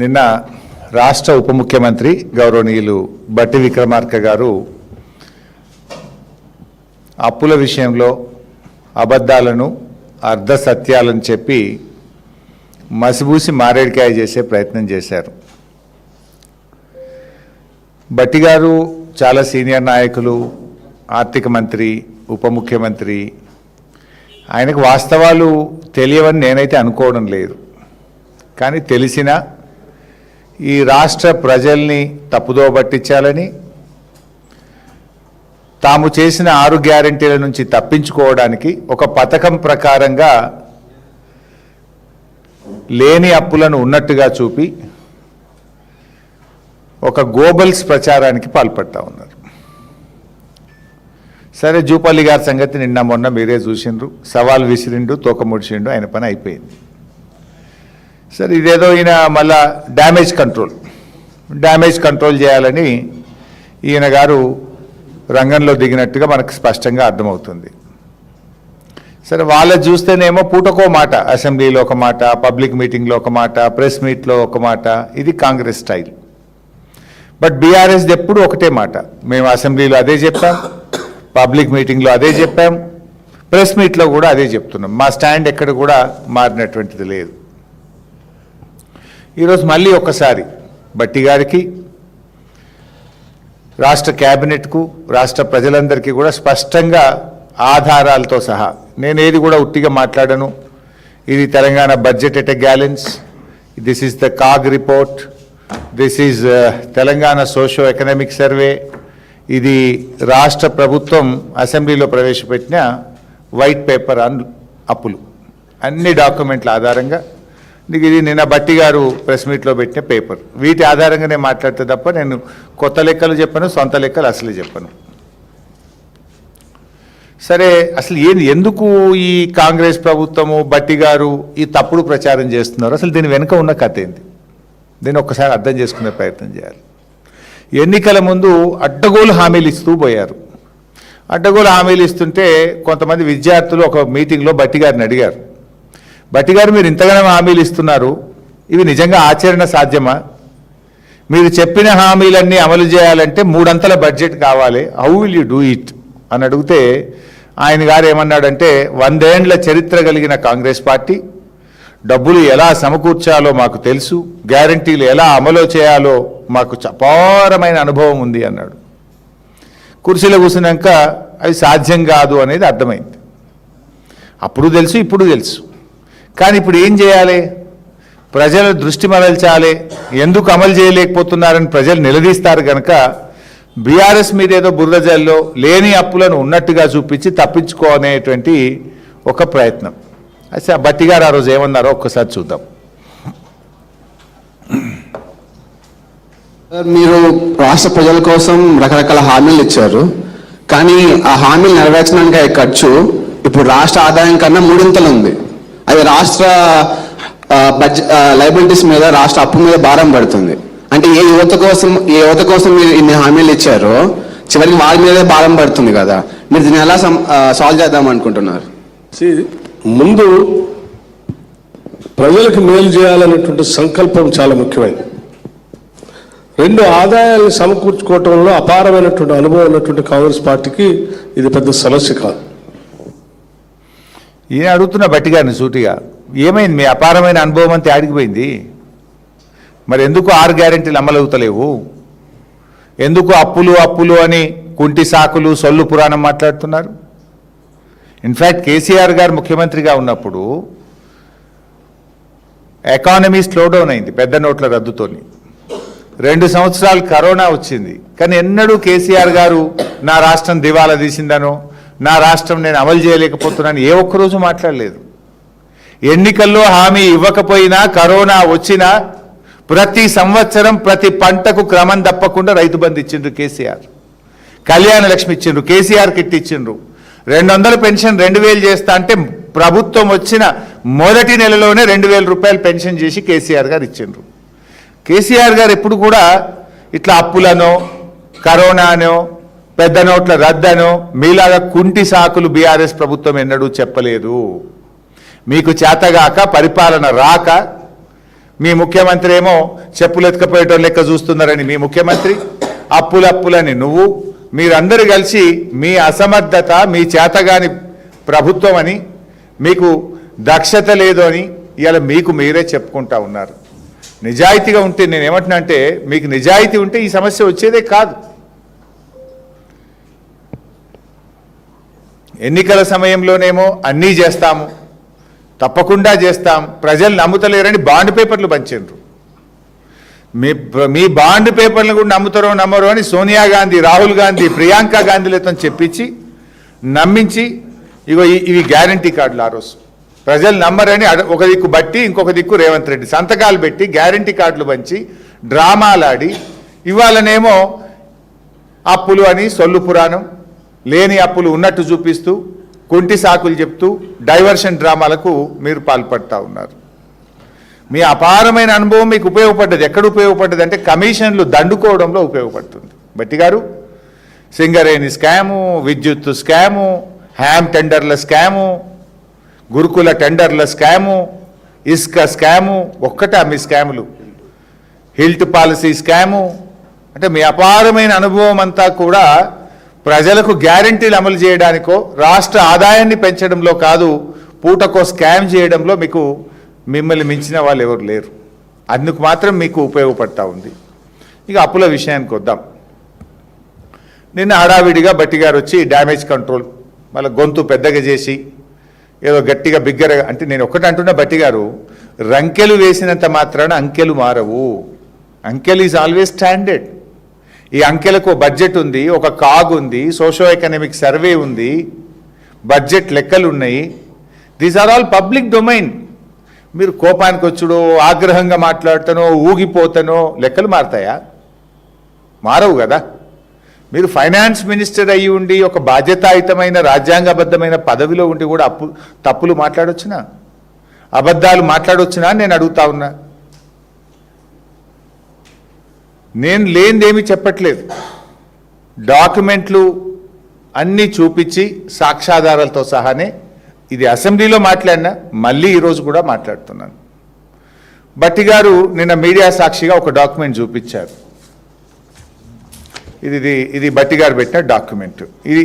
నిన్న రాష్ట్ర ఉప ముఖ్యమంత్రి గౌరవనీయులు బట్టి విక్రమార్క గారు అప్పుల విషయంలో అబద్ధాలను అర్ధ సత్యాలను చెప్పి మసిబూసి మారేడికాయ చేసే ప్రయత్నం చేశారు. బట్టి గారు చాలా సీనియర్ నాయకులు, ఆర్థిక మంత్రి, ఉప ముఖ్యమంత్రి. ఆయనకు వాస్తవాలు తెలియవని నేనైతే అనుకోవడం లేదు. కానీ తెలిసినా ఈ రాష్ట్ర ప్రజల్ని తప్పుదో పట్టించాలని, తాము చేసిన 6 గ్యారెంటీల నుంచి తప్పించుకోవడానికి ఒక పథకం ప్రకారంగా లేని అప్పులను ఉన్నట్టుగా చూపి ఒక గోబల్స్ ప్రచారానికి పాల్పడతా ఉన్నారు. సరే, జూపల్లి గారి సంగతి నిన్న మొన్న మీరే చూసిండ్రు. సవాల్ విసిరిండు, తోక ముడిచిండు, ఆయన పని అయిపోయింది. సరే, ఇదేదో ఈయన మళ్ళా డ్యామేజ్ కంట్రోల్ చేయాలని ఈయన గారు రంగంలో దిగినట్టుగా మనకు స్పష్టంగా అర్థమవుతుంది. సరే, వాళ్ళది చూస్తేనేమో పూటకో మాట, అసెంబ్లీలో ఒక మాట, పబ్లిక్ మీటింగ్లో ఒక మాట, ప్రెస్ మీట్లో ఒక మాట. ఇది కాంగ్రెస్ స్టైల్. బట్ బీఆర్ఎస్ది ఎప్పుడు ఒకటే మాట. మేము అసెంబ్లీలో అదే చెప్పాం, పబ్లిక్ మీటింగ్లో అదే చెప్పాం, ప్రెస్ మీట్లో కూడా అదే చెప్తున్నాం. మా స్టాండ్ ఎక్కడ కూడా మారినటువంటిది లేదు. ఈరోజు మళ్ళీ ఒక్కసారి బట్టి గారికి, రాష్ట్ర క్యాబినెట్కు, రాష్ట్ర ప్రజలందరికీ కూడా స్పష్టంగా ఆధారాలతో సహా, నేను ఏది కూడా ఉట్టిగా మాట్లాడను. ఇది Telangana budget at a gallons, this is the CAG report, this is Telangana socio economic survey, ఇది రాష్ట్ర ప్రభుత్వం అసెంబ్లీలో ప్రవేశపెట్టిన వైట్ పేపర్ ఆన్ అప్పులు, అన్ని డాక్యుమెంట్ల ఆధారంగా. ఇది నిన్న బట్టి గారు ప్రెస్ మీట్లో పెట్టిన పేపర్. వీటి ఆధారంగానే మాట్లాడితే తప్ప నేను కొత్త లెక్కలు చెప్పను, సొంత లెక్కలు అసలు చెప్పను. సరే, అసలు ఎందుకు ఈ కాంగ్రెస్ ప్రభుత్వము, బట్టి గారు ఈ తప్పుడు ప్రచారం చేస్తున్నారు? అసలు దీని వెనుక ఉన్న కథ ఏంది? దీన్ని ఒక్కసారి అర్థం చేసుకునే ప్రయత్నం చేయాలి. ఎన్నికల ముందు అడ్డగోలు హామీలు ఇస్తూ పోయారు. అడ్డగోలు హామీలు ఇస్తుంటే కొంతమంది విద్యార్థులు ఒక మీటింగ్లో బట్టి గారిని అడిగారు, బట్టి గారు మీరు ఇంతగానో హామీలు ఇస్తున్నారు, ఇవి నిజంగా ఆచరణ సాధ్యమా? మీరు చెప్పిన హామీలన్నీ అమలు చేయాలంటే 3 అంతల బడ్జెట్ కావాలి, how will you do it అని అడిగితే ఆయన గారు ఏమన్నాడంటే, 100 ఏండ్ల చరిత్ర కలిగిన కాంగ్రెస్ పార్టీ, డబ్బులు ఎలా సమకూర్చాలో మాకు తెలుసు, గ్యారంటీలు ఎలా అమలు చేయాలో మాకు అపారమైన అనుభవం ఉంది అన్నాడు. కుర్చీలో కూర్చున్నాక అవి సాధ్యం కాదు అనేది అర్థమైంది. అప్పుడు తెలుసు, ఇప్పుడు తెలుసు. కానీ ఇప్పుడు ఏం చేయాలి? ప్రజల దృష్టి మరల్చాలి. ఎందుకు అమలు చేయలేకపోతున్నారని ప్రజలు నిలదీస్తారు కనుక బీఆర్ఎస్ మీద ఏదో బురదజల్లో లేని అప్పులను ఉన్నట్టుగా చూపించి తప్పించుకోనేటువంటి ఒక ప్రయత్నం. అయితే బట్టి గారు ఆ రోజు ఏమన్నారో ఒక్కసారి చూద్దాం. మీరు రాష్ట్ర ప్రజల కోసం రకరకాల హామీలు ఇచ్చారు, కానీ ఆ హామీలు నెరవేర్చడానికి అయ్యే ఖర్చు ఇప్పుడు రాష్ట్ర ఆదాయం కన్నా 3 ఉంది. అది రాష్ట్ర లైబిలిటీస్ మీద, రాష్ట్ర అప్పు మీద భారం పడుతుంది. అంటే ఏ యువత కోసం మీరు ఇన్ని హామీలు ఇచ్చారో చివరికి వారి మీదే భారం పడుతుంది కదా. మీరు దీన్ని ఎలా సాల్వ్ చేద్దాం అనుకుంటున్నారు? ముందు ప్రజలకు మేలు చేయాలనేటువంటి సంకల్పం చాలా ముఖ్యమైనది. 2 ఆదాయాలను సమకూర్చుకోవటంలో అపారమైనటువంటి అనుభవం ఉన్నటువంటి కాంగ్రెస్ పార్టీకి ఇది పెద్ద సమస్య కాదు. ఈయన అడుగుతున్న బట్టి గారిని సూటిగా, ఏమైంది మీ అపారమైన అనుభవం అంతా ఆడికిపోయింది? మరి ఎందుకు 6 గ్యారెంటీలు అమలవుతలేవు? ఎందుకు అప్పులు అని కుంటి సాకులు, సొల్లు పురాణం మాట్లాడుతున్నారు? ఇన్ఫ్యాక్ట్ కేసీఆర్ గారు ముఖ్యమంత్రిగా ఉన్నప్పుడు ఎకానమీ స్లో డౌన్ అయింది పెద్ద నోట్ల రద్దుతోని. 2 సంవత్సరాలు కరోనా వచ్చింది. కానీ ఎన్నడూ కేసీఆర్ గారు నా రాష్ట్రం దివాలా తీసిందనో, నా రాష్ట్రం నేను అమలు చేయలేకపోతున్నాను ఏ ఒక్కరోజు మాట్లాడలేదు. ఎన్నికల్లో హామీ ఇవ్వకపోయినా, కరోనా వచ్చినా ప్రతి సంవత్సరం ప్రతి పంటకు క్రమం తప్పకుండా రైతు బంధు ఇచ్చిండ్రు కేసీఆర్, కళ్యాణ లక్ష్మి ఇచ్చిండ్రు, కేసీఆర్ కిట్ ఇచ్చిండ్రు, 200 పెన్షన్ 2000 చేస్తా అంటే ప్రభుత్వం వచ్చిన మొదటి నెలలోనే 2000 రూపాయలు పెన్షన్ చేసి కేసీఆర్ గారు ఇచ్చిండ్రు. కేసీఆర్ గారు ఎప్పుడు కూడా ఇట్లా అప్పులనో, కరోనానో, పెద్ద నోట్ల రద్దనో మీలాగా కుంటి సాకులు బీఆర్ఎస్ ప్రభుత్వం ఎన్నడూ చెప్పలేదు. మీకు చేతగాక, పరిపాలన రాక మీ ముఖ్యమంత్రి ఏమో చెప్పులు ఎత్తుకపోయేటోళ్ళు లెక్క చూస్తున్నారని మీ ముఖ్యమంత్రి, అప్పులని నువ్వు, మీరందరూ కలిసి మీ అసమర్థత, మీ చేతగాని ప్రభుత్వం అని, మీకు దక్షత లేదు అని ఇవాళ మీకు మీరే చెప్పుకుంటా ఉన్నారు. నిజాయితీగా ఉంటే నేనేమంటున్నా అంటే, మీకు నిజాయితీ ఉంటే ఈ సమస్య వచ్చేదే కాదు. ఎన్నికల సమయంలోనేమో అన్నీ చేస్తాము, తప్పకుండా చేస్తాం, ప్రజలు నమ్ముతలేరని బాండ్ పేపర్లు పంచారు. మీ బాండ్ పేపర్లను కూడా నమ్ముతారో నమ్మరో అని సోనియా గాంధీ, రాహుల్ గాంధీ, ప్రియాంక గాంధీలతో చెప్పించి నమ్మించి ఇగో ఇవి గ్యారంటీ కార్డులు. ఆ రోజు ప్రజలు నమ్మరని ఒక దిక్కు బట్టి ఇంకొక దిక్కు రేవంత్ రెడ్డి సంతకాలు పెట్టి గ్యారంటీ కార్డులు పంచి డ్రామాలాడి ఇవాళనేమో అప్పులు అని సొల్లు పురాణం, లేని అప్పులు ఉన్నట్టు చూపిస్తూ కుంటి సాకులు చెప్తూ డైవర్షన్ డ్రామాలకు మీరు పాల్పడతా ఉన్నారు. మీ అపారమైన అనుభవం మీకు ఉపయోగపడ్డది. ఎక్కడ ఉపయోగపడ్డది అంటే కమిషన్లు దండుకోవడంలో ఉపయోగపడుతుంది. బట్టి గారు, సింగరేణి స్కాము, విద్యుత్ స్కాము, హ్యామ్ టెండర్ల స్కాము, గురుకుల టెండర్ల స్కాము, ఇసుక స్కాము, ఒక్కటా మీ స్కాములు, హిల్ట్ పాలసీ స్కాము. అంటే మీ అపారమైన అనుభవం అంతా కూడా ప్రజలకు గ్యారంటీలు అమలు చేయడానికో, రాష్ట్ర ఆదాయాన్ని పెంచడంలో కాదు, పూటకో స్కామ్ చేయడంలో మీకు మిమ్మల్ని మించిన వాళ్ళు ఎవరు లేరు. అందుకు మాత్రం మీకు ఉపయోగపడతా ఉంది. ఇక అప్పుల విషయానికి వద్దాం. నిన్న హడావిడిగా బట్టి గారు వచ్చి డ్యామేజ్ కంట్రోల్ మళ్ళీ గొంతు పెద్దగా చేసి ఏదో గట్టిగా బిగ్గరగా, అంటే నేను ఒక్కటి అంటున్నా బట్టి గారు, రంకెలు వేసినంత మాత్రాన అంకెలు మారవు. అంకెల్ ఈజ్ ఆల్వేస్ స్టాండర్డ్. ఈ అంకెలకు బడ్జెట్ ఉంది, ఒక కాగ్ ఉంది, సోషో ఎకనామిక్ సర్వే ఉంది, బడ్జెట్ లెక్కలు ఉన్నాయి. These are all public domain. మీరు కోపానికి వచ్చుడో, ఆగ్రహంగా మాట్లాడుతానో, ఊగిపోతానో లెక్కలు మారుతాయా? మారవు కదా. మీరు ఫైనాన్స్ మినిస్టర్ అయ్యి ఉండి ఒక బాధ్యతాయుతమైన రాజ్యాంగబద్ధమైన పదవిలో ఉండి కూడా తప్పులు మాట్లాడొచ్చునా, అబద్ధాలు మాట్లాడొచ్చునా నేను అడుగుతా ఉన్నా. నేను లేనిదేమీ చెప్పట్లేదు. డాక్యుమెంట్లు అన్నీ చూపించి సాక్ష్యాధారాలతో సహానే ఇది అసెంబ్లీలో మాట్లాడినా, మళ్ళీ ఈరోజు కూడా మాట్లాడుతున్నాను. బట్టి గారు నిన్న మీడియా సాక్షిగా ఒక డాక్యుమెంట్ చూపించారు. ఇది బట్టి గారు పెట్టిన డాక్యుమెంట్.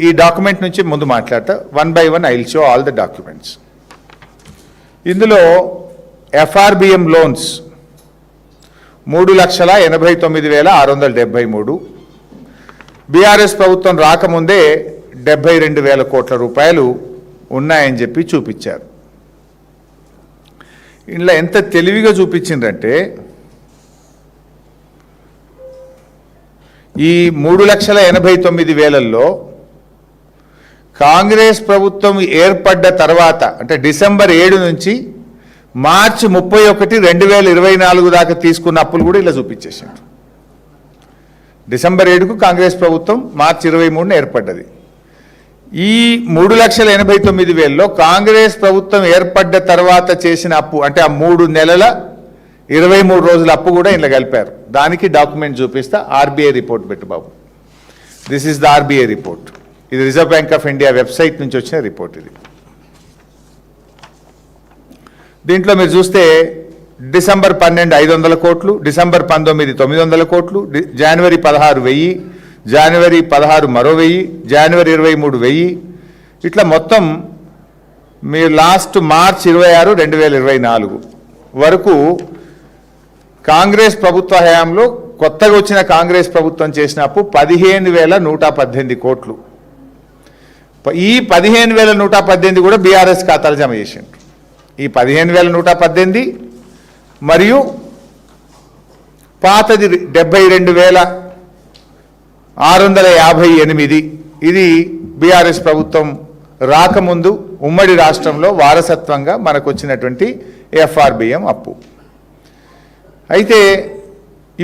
ఈ డాక్యుమెంట్ నుంచి ముందు మాట్లాడతా. 1 by 1 I will show all the documents. ఇందులో FRBM లోన్స్ 3,89,673, బీఆర్ఎస్ ప్రభుత్వం రాకముందే 72,000 కోట్ల రూపాయలు ఉన్నాయని చెప్పి చూపించారు. ఇందులో ఎంత తెలివిగా చూపించిందంటే, ఈ 3,89,000లో కాంగ్రెస్ ప్రభుత్వం ఏర్పడ్డ తర్వాత, అంటే డిసెంబర్ 7 నుంచి మార్చి 31, 2024 దాకా తీసుకున్న అప్పులు కూడా ఇలా చూపించేసారు. డిసెంబర్ 7కు కాంగ్రెస్ ప్రభుత్వం మార్చి 23న ఏర్పడ్డది. ఈ 3,89,000లో కాంగ్రెస్ ప్రభుత్వం ఏర్పడ్డ తర్వాత చేసిన అప్పు, అంటే ఆ 3 నెలల 23 రోజుల అప్పు కూడా ఇలా కలిపారు. దానికి డాక్యుమెంట్ చూపిస్తా. ఆర్బీఐ రిపోర్ట్ పెట్టు బాబు. This is the RBI report. ఇది reserve bank of India website నుంచి వచ్చిన రిపోర్ట్. ఇది దీంట్లో మీరు చూస్తే డిసెంబర్ 12 500 కోట్లు, డిసెంబర్ 19 900 కోట్లు, జనవరి 16 1000, జనవరి 16 మరో 1000, జనవరి 23 1000, ఇట్లా మొత్తం మీరు లాస్ట్ మార్చ్ 26 2024 వరకు కాంగ్రెస్ ప్రభుత్వ హయాంలో కొత్తగా వచ్చిన కాంగ్రెస్ ప్రభుత్వం చేసిన అప్పు 15,118 కోట్లు. ఈ 15,118 కూడా బీఆర్ఎస్ ఖాతాలు జమ చేసిండ్రు. ఈ 15,118 మరియు పాతది 72,658, ఇది బీఆర్ఎస్ ప్రభుత్వం రాకముందు ఉమ్మడి రాష్ట్రంలో వారసత్వంగా మనకు వచ్చినటువంటి FRBM అప్పు. అయితే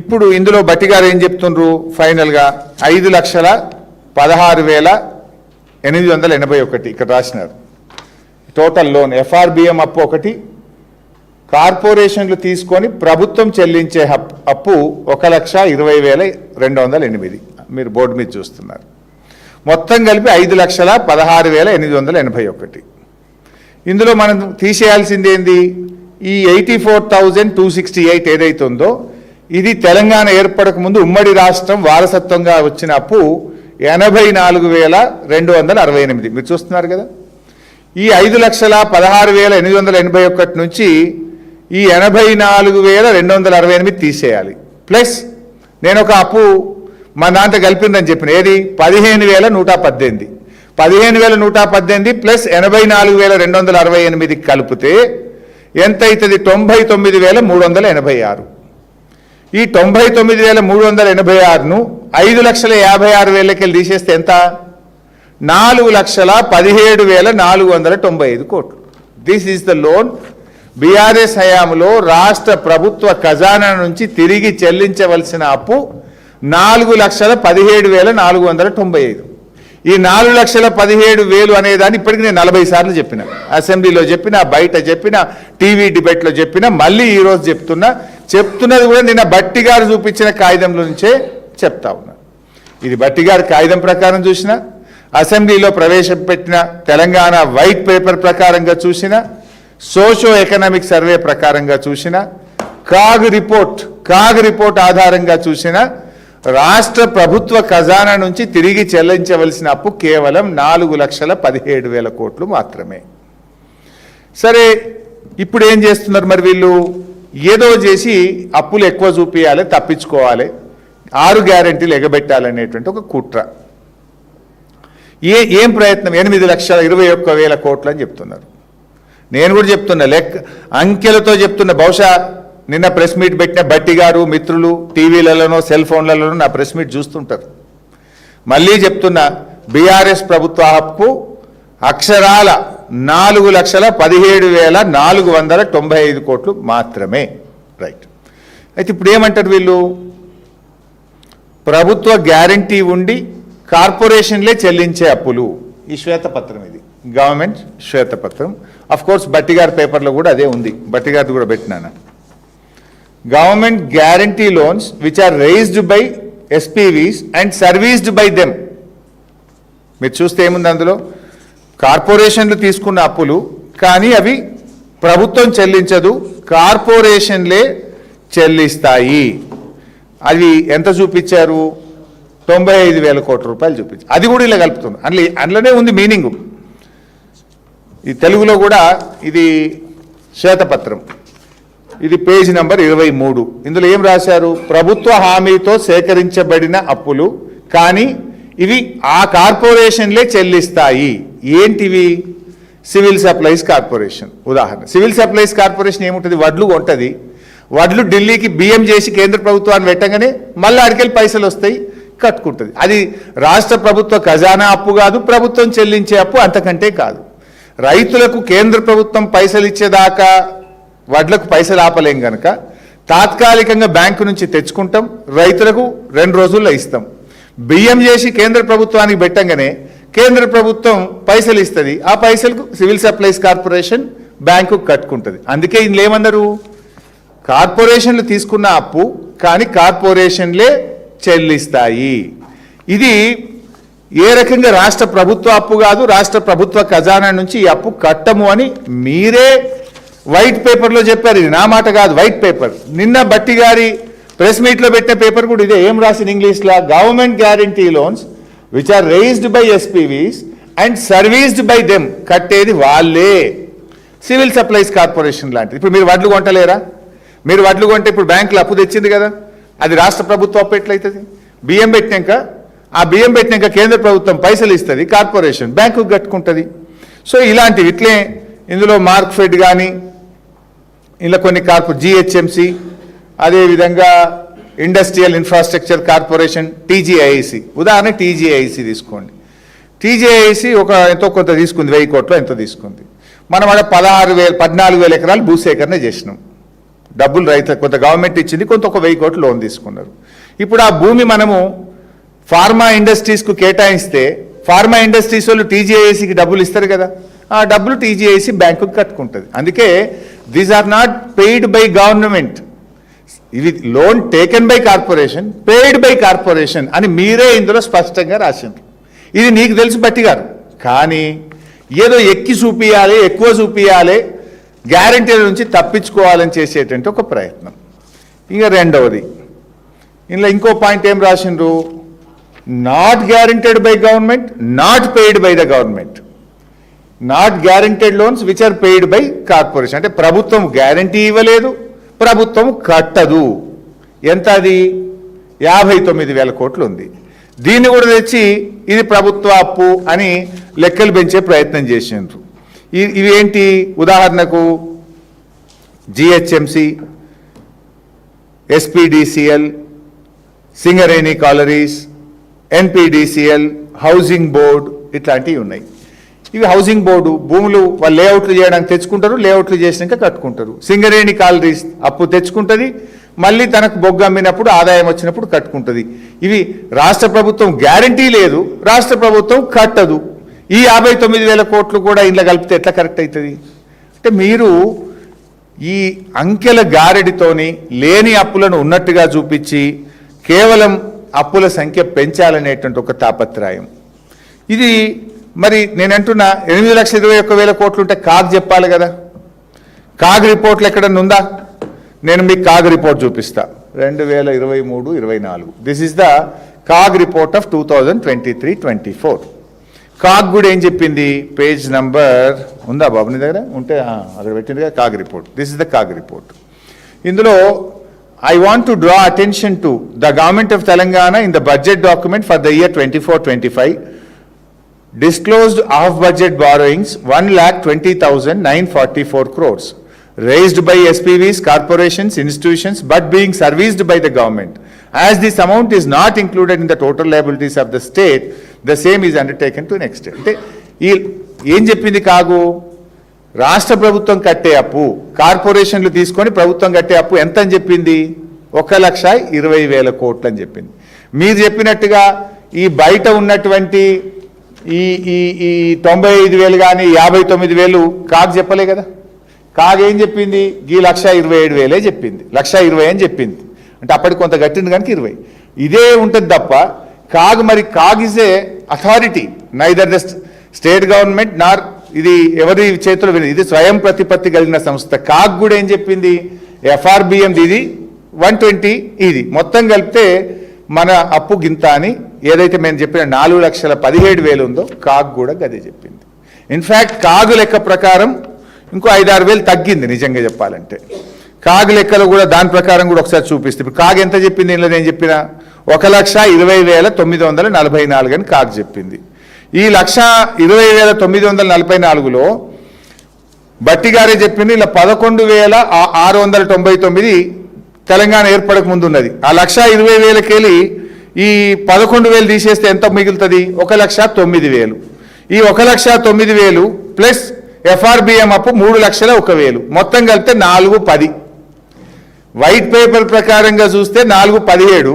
ఇప్పుడు ఇందులో బట్టి గారు ఏం చెప్తున్నారు? ఫైనల్గా 5,16,881 ఇక్కడ రాసినారు. టోటల్ లోన్ FRBM అప్పు ఒకటి, కార్పొరేషన్లు తీసుకొని ప్రభుత్వం చెల్లించే అప్పు 1,20,208. మీరు బోర్డు మీద చూస్తున్నారు. మొత్తం కలిపి 5,16,881. ఇందులో మనం తీసేయాల్సింది ఏంది? ఈ 84,268 ఏదైతే ఉందో ఇది తెలంగాణ ఏర్పడక ముందు ఉమ్మడి రాష్ట్రం వారసత్వంగా వచ్చిన అప్పు 84,268 మీరు చూస్తున్నారు కదా. ఈ 5,16,881 నుంచి ఈ 84,268 తీసేయాలి. ప్లస్ నేను ఒక అప్పు మా దాంట్లో కలిపిందని చెప్పిన ఏది 15,118 15,118 ప్లస్ 84,268 కలిపితే ఎంత అవుతుంది 99,386. ఈ 99,386ను 5,56,000 తీసేస్తే ఎంత 4,17,495 కోట్లు. This is the loan BRS హయాంలో రాష్ట్ర ప్రభుత్వ ఖజానా నుంచి తిరిగి చెల్లించవలసిన అప్పు 4,17,495. ఈ 4,17,000 అనేదాన్ని ఇప్పటికి నేను 40 సార్లు చెప్పిన, అసెంబ్లీలో చెప్పిన, బయట చెప్పిన, టీవీ డిబేట్లో చెప్పిన, మళ్ళీ ఈరోజు చెప్తున్నది కూడా నిన్న బట్టి గారు చూపించిన కాగితంలో నుంచే చెప్తా ఉన్నా. ఇది బట్టి గారి కాగితం ప్రకారం చూసిన, అసెంబ్లీలో ప్రవేశపెట్టిన తెలంగాణ వైట్ పేపర్ ప్రకారంగా చూసిన, సోషో ఎకనామిక్ సర్వే ప్రకారంగా చూసిన, కాగ్ రిపోర్ట్ ఆధారంగా చూసిన రాష్ట్ర ప్రభుత్వ ఖజానా నుంచి తిరిగి చెల్లించవలసిన అప్పు కేవలం 4,17,000 కోట్లు మాత్రమే. సరే, ఇప్పుడు ఏం చేస్తున్నారు మరి వీళ్ళు? ఏదో చేసి అప్పులు ఎక్కువ చూపించాలి, తప్పించుకోవాలి, 6 గ్యారెంటీలు ఎగబెట్టాలనేటువంటి ఒక కుట్ర. ఏం ప్రయత్నం? 8,21,000 కోట్లు అని చెప్తున్నారు. నేను కూడా చెప్తున్నా, అంకెలతో చెప్తున్నా. బహుశా నిన్న ప్రెస్ మీట్ పెట్టిన బట్టి గారు మిత్రులు టీవీలలోనో సెల్ ఫోన్లలోనో నా ప్రెస్ మీట్ చూస్తుంటారు. మళ్ళీ చెప్తున్నా, బీఆర్ఎస్ ప్రభుత్వ అప్పు అక్షరాల 4,17,495 కోట్లు మాత్రమే. రైట్. అయితే ఇప్పుడు ఏమంటారు వీళ్ళు? ప్రభుత్వ గ్యారంటీ ఉండి కార్పొరేషన్లే చెల్లించే అప్పులు. ఈ శ్వేతపత్రం, ఇది గవర్నమెంట్ శ్వేతపత్రం. అఫ్ కోర్స్ బట్టి గారి పేపర్లో కూడా అదే ఉంది, బట్టి గారిది కూడా పెట్టినాను. Government guarantee loans which are raised by SPVs and serviced by them. మీరు చూస్తే ఏముంది అందులో? కార్పొరేషన్లు తీసుకున్న అప్పులు, కానీ అవి ప్రభుత్వం చెల్లించదు, కార్పొరేషన్లే చెల్లిస్తాయి. అది ఎంత చూపించారు? 95,000 కోట్ల రూపాయలు చూపించారు. అది కూడా ఇలా కలుపుతుంది. అందులోనే ఉంది మీనింగు. ఈ తెలుగులో కూడా ఇది శ్వేతపత్రం, ఇది పేజ్ నంబర్ 23. ఇందులో ఏం రాశారు? ప్రభుత్వ హామీతో సేకరించబడిన అప్పులు, కానీ ఇవి ఆ కార్పొరేషన్లే చెల్లిస్తాయి. ఏంటివి? Civil supplies corporation. ఉదాహరణ, సివిల్ సప్లైస్ కార్పొరేషన్ ఏముంటుంది? వడ్లు కొంటది. వడ్లు ఢిల్లీకి బియ్యం చేసి కేంద్ర ప్రభుత్వాన్ని పెట్టగానే మళ్ళీ అడికెళ్ళి పైసలు వస్తాయి, కట్టుకుంటుంది. అది రాష్ట్ర ప్రభుత్వ ఖజానా అప్పు కాదు, ప్రభుత్వం చెల్లించే అప్పు అంతకంటే కాదు. రైతులకు కేంద్ర ప్రభుత్వం పైసలు ఇచ్చేదాకా వడ్లకు పైసలు ఆపలేం కనుక తాత్కాలికంగా బ్యాంకు నుంచి తెచ్చుకుంటాం, రైతులకు 2 రోజుల్లో ఇస్తాం. బియ్యం చేసి కేంద్ర ప్రభుత్వానికి పెట్టంగానే కేంద్ర ప్రభుత్వం పైసలు ఇస్తుంది, ఆ పైసలకు సివిల్ సప్లైస్ కార్పొరేషన్ బ్యాంకు కట్టుకుంటుంది. అందుకే ఇందులో ఏమన్నారు? కార్పొరేషన్లు తీసుకున్న అప్పు, కానీ కార్పొరేషన్లే చెల్లిస్తాయి. ఇది ఏ రకంగా రాష్ట్ర ప్రభుత్వ అప్పు కాదు, రాష్ట్ర ప్రభుత్వ ఖజానా నుంచి ఈ అప్పు కట్టము అని మీరే వైట్ పేపర్లో చెప్పారు. ఇది నా మాట కాదు, వైట్ పేపర్. నిన్న బట్టి గారి ప్రెస్ మీట్లో పెట్టిన పేపర్ కూడా ఇదే. ఏం రాసిన ఇంగ్లీష్లో? Government guarantee loans which are raised by SPVs and serviced by them. కట్టేది వాళ్ళే, సివిల్ సప్లైస్ కార్పొరేషన్ లాంటిది. ఇప్పుడు మీరు వడ్లు కొంటలేరా? మీరు వడ్లు కొంటే ఇప్పుడు బ్యాంకులో అప్పు తెచ్చింది కదా, అది రాష్ట్ర ప్రభుత్వం అప్పు ఎట్లయితుంది? బియ్యం పెట్టినాక కేంద్ర ప్రభుత్వం పైసలు ఇస్తుంది, కార్పొరేషన్ బ్యాంకుకు కట్టుకుంటుంది. సో ఇలాంటివి ఇట్లే ఇందులో మార్క్ఫెడ్ కానీ ఇలా కొన్ని జిహెచ్ఎంసి, అదేవిధంగా ఇండస్ట్రియల్ ఇన్ఫ్రాస్ట్రక్చర్ కార్పొరేషన్, టీజీఐసి. ఉదాహరణ టీజీఐసి తీసుకోండి. టీజీఐసి ఎంతో కొంత తీసుకుంది, 1000 కోట్లు ఎంతో తీసుకుంది. మనం అక్కడ 14,000 ఎకరాలు భూసేకరణ చేసినాం. డబ్బులు రైతులకు కొంత గవర్నమెంట్ ఇచ్చింది, కొంత ఒక 1000 కోట్లు లోన్ తీసుకున్నారు. ఇప్పుడు ఆ భూమి మనము ఫార్మా ఇండస్ట్రీస్కు కేటాయిస్తే ఫార్మా ఇండస్ట్రీస్ వాళ్ళు టీజీఐసికి డబ్బులు ఇస్తారు కదా, ఆ డబ్బులు టీజీఐసి బ్యాంకుకి కట్టుకుంటుంది. అందుకే these are not paid by government, ఇవి loan taken by corporation, paid by corporation అని మీరే ఇందులో స్పష్టంగా రాసిండ్రు. ఇది నీకు తెలుసు బట్టి గారు, కానీ ఏదో ఎక్కి చూపియాలి, ఎక్కువ చూపియాలి, గ్యారంటీల నుంచి తప్పించుకోవాలని చేసేటువంటి ఒక ప్రయత్నం. ఇక రెండవది, ఇందులో ఇంకో పాయింట్ ఏం రాసిండ్రు, not guaranteed by government, not paid by the government. Not guaranteed loans which are paid by corporation. అంటే ప్రభుత్వం గ్యారంటీ ఇవ్వలేదు, ప్రభుత్వం కట్టదు. ఎంత అది? 59,000 కోట్లు ఉంది. దీన్ని కూడా తెచ్చి ఇది ప్రభుత్వ అప్పు అని లెక్కలు పెంచే ప్రయత్నం చేసిండ్రు. ఇవి ఏంటి? ఉదాహరణకు GHMC, SPDCL, Singareni collieries, NPDCL, housing board ఇట్లాంటివి ఉన్నాయి. ఇవి హౌసింగ్ బోర్డు భూములు వాళ్ళు లేఅవుట్లు చేయడానికి తెచ్చుకుంటారు, లేఅవుట్లు చేసినాక కట్టుకుంటారు. సింగరేణి కాలరీస్ అప్పు తెచ్చుకుంటుంది, మళ్ళీ తనకు బొగ్గు అమ్మినప్పుడు ఆదాయం వచ్చినప్పుడు కట్టుకుంటుంది. ఇవి రాష్ట్ర ప్రభుత్వం గ్యారంటీ లేదు, రాష్ట్ర ప్రభుత్వం కట్టదు. ఈ 59,000 కోట్లు కూడా ఇంట్లో కలిపితే ఎట్లా కరెక్ట్ అవుతుంది? అంటే మీరు ఈ అంకెల గారెడితోని లేని అప్పులను ఉన్నట్టుగా చూపించి కేవలం అప్పుల సంఖ్య పెంచాలనేటువంటి ఒక తాపత్రయం. ఇది మరి నేనంటున్నా 8,21,000 కోట్లు ఉంటే కాగ్ చెప్పాలి కదా. కాగ్ రిపోర్ట్లు ఎక్కడన్నా ఉందా? నేను మీకు కాగ్ రిపోర్ట్ చూపిస్తా. 2023-24 this is the CAG report of 2023-24. CAG కూడా ఏం చెప్పింది? పేజ్ నంబర్ ఉందా బాబు నీ దగ్గర? ఉంటే అక్కడ పెట్టిందిగా CAG report. This is the CAG report. ఇందులో I want to draw attention to the government of Telangana in the budget document for the year 24-25 disclosed off-budget borrowings 1,20,944 crores raised by SPVs, corporations, institutions but being serviced by the government. As this amount is not included in the total liabilities of the state, the same is undertaken to an extent. అంటే ఏం చెప్పింది కాగు? రాష్ట్ర ప్రభుత్వం కట్టే అప్పు, కార్పొరేషన్లు తీసుకొని ప్రభుత్వం కట్టే అప్పు ఎంత అని చెప్పింది? 1,20,000 కోట్లు అని చెప్పింది. మీరు చెప్పినట్టుగా ఈ బయట ఉన్నటువంటి ఈ 95,000 కానీ 59,000 కాగ్ చెప్పలే కదా. కాగ్ ఏం చెప్పింది? ఈ 1,27,000 చెప్పింది, 1,20,000 అని చెప్పింది. అంటే అప్పటికి కొంత గట్టింది కనుక 20. ఇదే ఉంటుంది తప్ప కాగ్ మరి CAG is a authority, neither the state government నార్ ఇది ఎవరి చేతిలో వినది, ఇది స్వయం ప్రతిపత్తి కలిగిన సంస్థ. కాగ్ కూడా ఏం చెప్పింది? ఎఫ్ఆర్బిఎం ఇది 120, ఇది మొత్తం కలిపితే మన అప్పు గింత అని ఏదైతే మేము చెప్పిన 4,17,000 ఉందో కాగ్ కూడా గదే చెప్పింది. ఇన్ఫ్యాక్ట్ కాగు లెక్క ప్రకారం ఇంకో 5-6 తగ్గింది నిజంగా చెప్పాలంటే. కాగు లెక్కలు కూడా దాని ప్రకారం కూడా ఒకసారి చూపిస్తే ఇప్పుడు కాగ్ ఎంత చెప్పింది? ఇందులో నేను చెప్పిన 1,20,944 అని కాగ్ చెప్పింది. ఈ 1,20,944లో బట్టి గారే చెప్పింది ఇలా 11,699 తెలంగాణ ఏర్పడక ముందు ఉన్నది. ఆ 1,20,000కెళ్ళి ఈ 11,000 తీసేస్తే ఎంత మిగులుతుంది? 1,09,000. ఈ 1,09,000 ప్లస్ ఎఫ్ఆర్బిఎం అప్పు 3,01,000 మొత్తం కలిపితే 4,10. వైట్ పేపర్ ప్రకారంగా చూస్తే 4,17.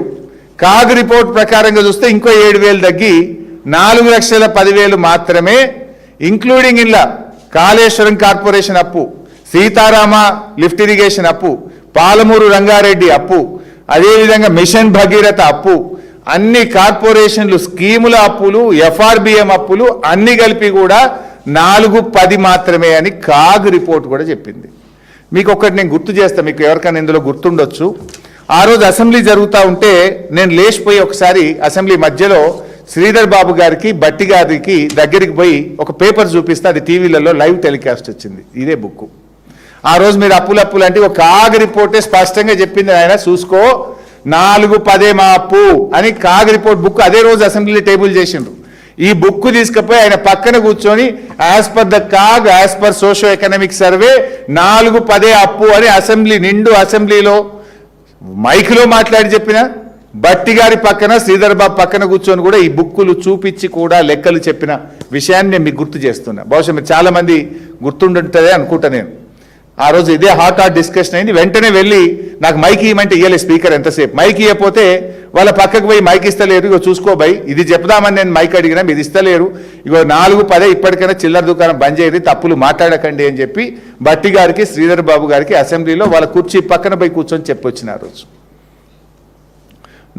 కాగ్ రిపోర్ట్ ప్రకారంగా చూస్తే ఇంకో 7,000 తగ్గి 4,10,000 మాత్రమే, ఇంక్లూడింగ్ ఇలా కాళేశ్వరం కార్పొరేషన్ అప్పు, సీతారామ లిఫ్ట్ ఇరిగేషన్ అప్పు, పాలమూరు రంగారెడ్డి అప్పు, అదేవిధంగా మిషన్ భగీరథ అప్పు, అన్ని కార్పొరేషన్లు స్కీముల అప్పులు, ఎఫ్ఆర్బిఎం అప్పులు అన్ని కలిపి కూడా 4,10 మాత్రమే అని కాగ్ రిపోర్ట్ కూడా చెప్పింది. మీకు ఒకటి నేను గుర్తు చేస్తా, మీకు ఎవరికైనా ఇందులో గుర్తుండొచ్చు. ఆ రోజు అసెంబ్లీ జరుగుతూ ఉంటే నేను లేచిపోయి ఒకసారి అసెంబ్లీ మధ్యలో శ్రీధర్ బాబు గారికి బట్టి గారికి దగ్గరికి పోయి ఒక పేపర్ చూపిస్తే అది టీవీలలో లైవ్ టెలికాస్ట్ వచ్చింది, ఇదే బుక్. ఆ రోజు మీరు అప్పులు అంటే ఒక కాగ్ రిపోర్టే స్పష్టంగా చెప్పింది, ఆయన చూసుకో 4,10 మా అప్పు అని కాగ్ రిపోర్ట్ బుక్ అదే రోజు అసెంబ్లీలో టేబుల్ చేసిండ్రు. ఈ బుక్ తీసుకుపోయి ఆయన పక్కన కూర్చొని as per the CAG, as per socio economic survey 4,10 అప్పు అని అసెంబ్లీ నిండు అసెంబ్లీలో మైక్లో మాట్లాడి చెప్పిన బట్టి గారి పక్కన శ్రీధర్ బాబు పక్కన కూర్చొని కూడా ఈ బుక్కులు చూపించి కూడా లెక్కలు చెప్పిన విషయాన్ని నేను మీకు గుర్తు చేస్తున్నా. బహుశా మీరు చాలా మంది గుర్తుంటుందే అనుకుంటా. నేను ఆ రోజు ఇదే హాట్ డిస్కషన్ అయింది. వెంటనే వెళ్ళి నాకు మైక్ ఇవ్వమంటే ఇయ్యలే స్పీకర్, ఎంతసేపు మైక్ ఇవ్వకపోతే వాళ్ళ పక్కకు పోయి మైక్ ఇస్తలేరు, ఇగో చూసుకోబోయి ఇది చెప్దామని నేను మైక్ అడిగినా మీరు ఇస్తలేరు, ఇగో 4,10 ఇప్పటికైనా చిల్లర దుకాణం బంద్ చేయరు, తప్పులు మాట్లాడకండి అని చెప్పి బట్టి గారికి శ్రీధర్ బాబు గారికి అసెంబ్లీలో వాళ్ళ కుర్చీ పక్కన పోయి కూర్చొని చెప్పొచ్చిన ఆ రోజు.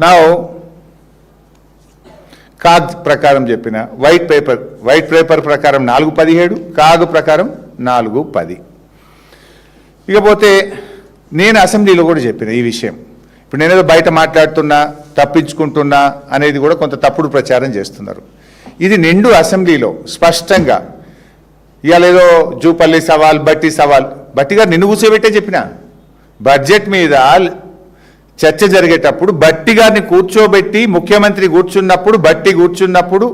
నా కాగ్ ప్రకారం చెప్పిన వైట్ పేపర్ ప్రకారం 4,17, కాగ్ ప్రకారం 4,10. ఇకపోతే నేను అసెంబ్లీలో కూడా చెప్పిన ఈ విషయం. ఇప్పుడు నేనేదో బయట మాట్లాడుతున్నా, తప్పించుకుంటున్నా అనేది కూడా కొంత తప్పుడు ప్రచారం చేస్తున్నారు. ఇది నిండు అసెంబ్లీలో స్పష్టంగా ఇవాళ ఏదో జూపల్లి సవాల్, బట్టి సవాల్, బట్టి గారు నిన్ను కూర్చోబెట్టే చెప్పిన బడ్జెట్ మీద చర్చ జరిగేటప్పుడు బట్టి గారిని కూర్చోబెట్టి ముఖ్యమంత్రి కూర్చున్నప్పుడు, బట్టి కూర్చున్నప్పుడు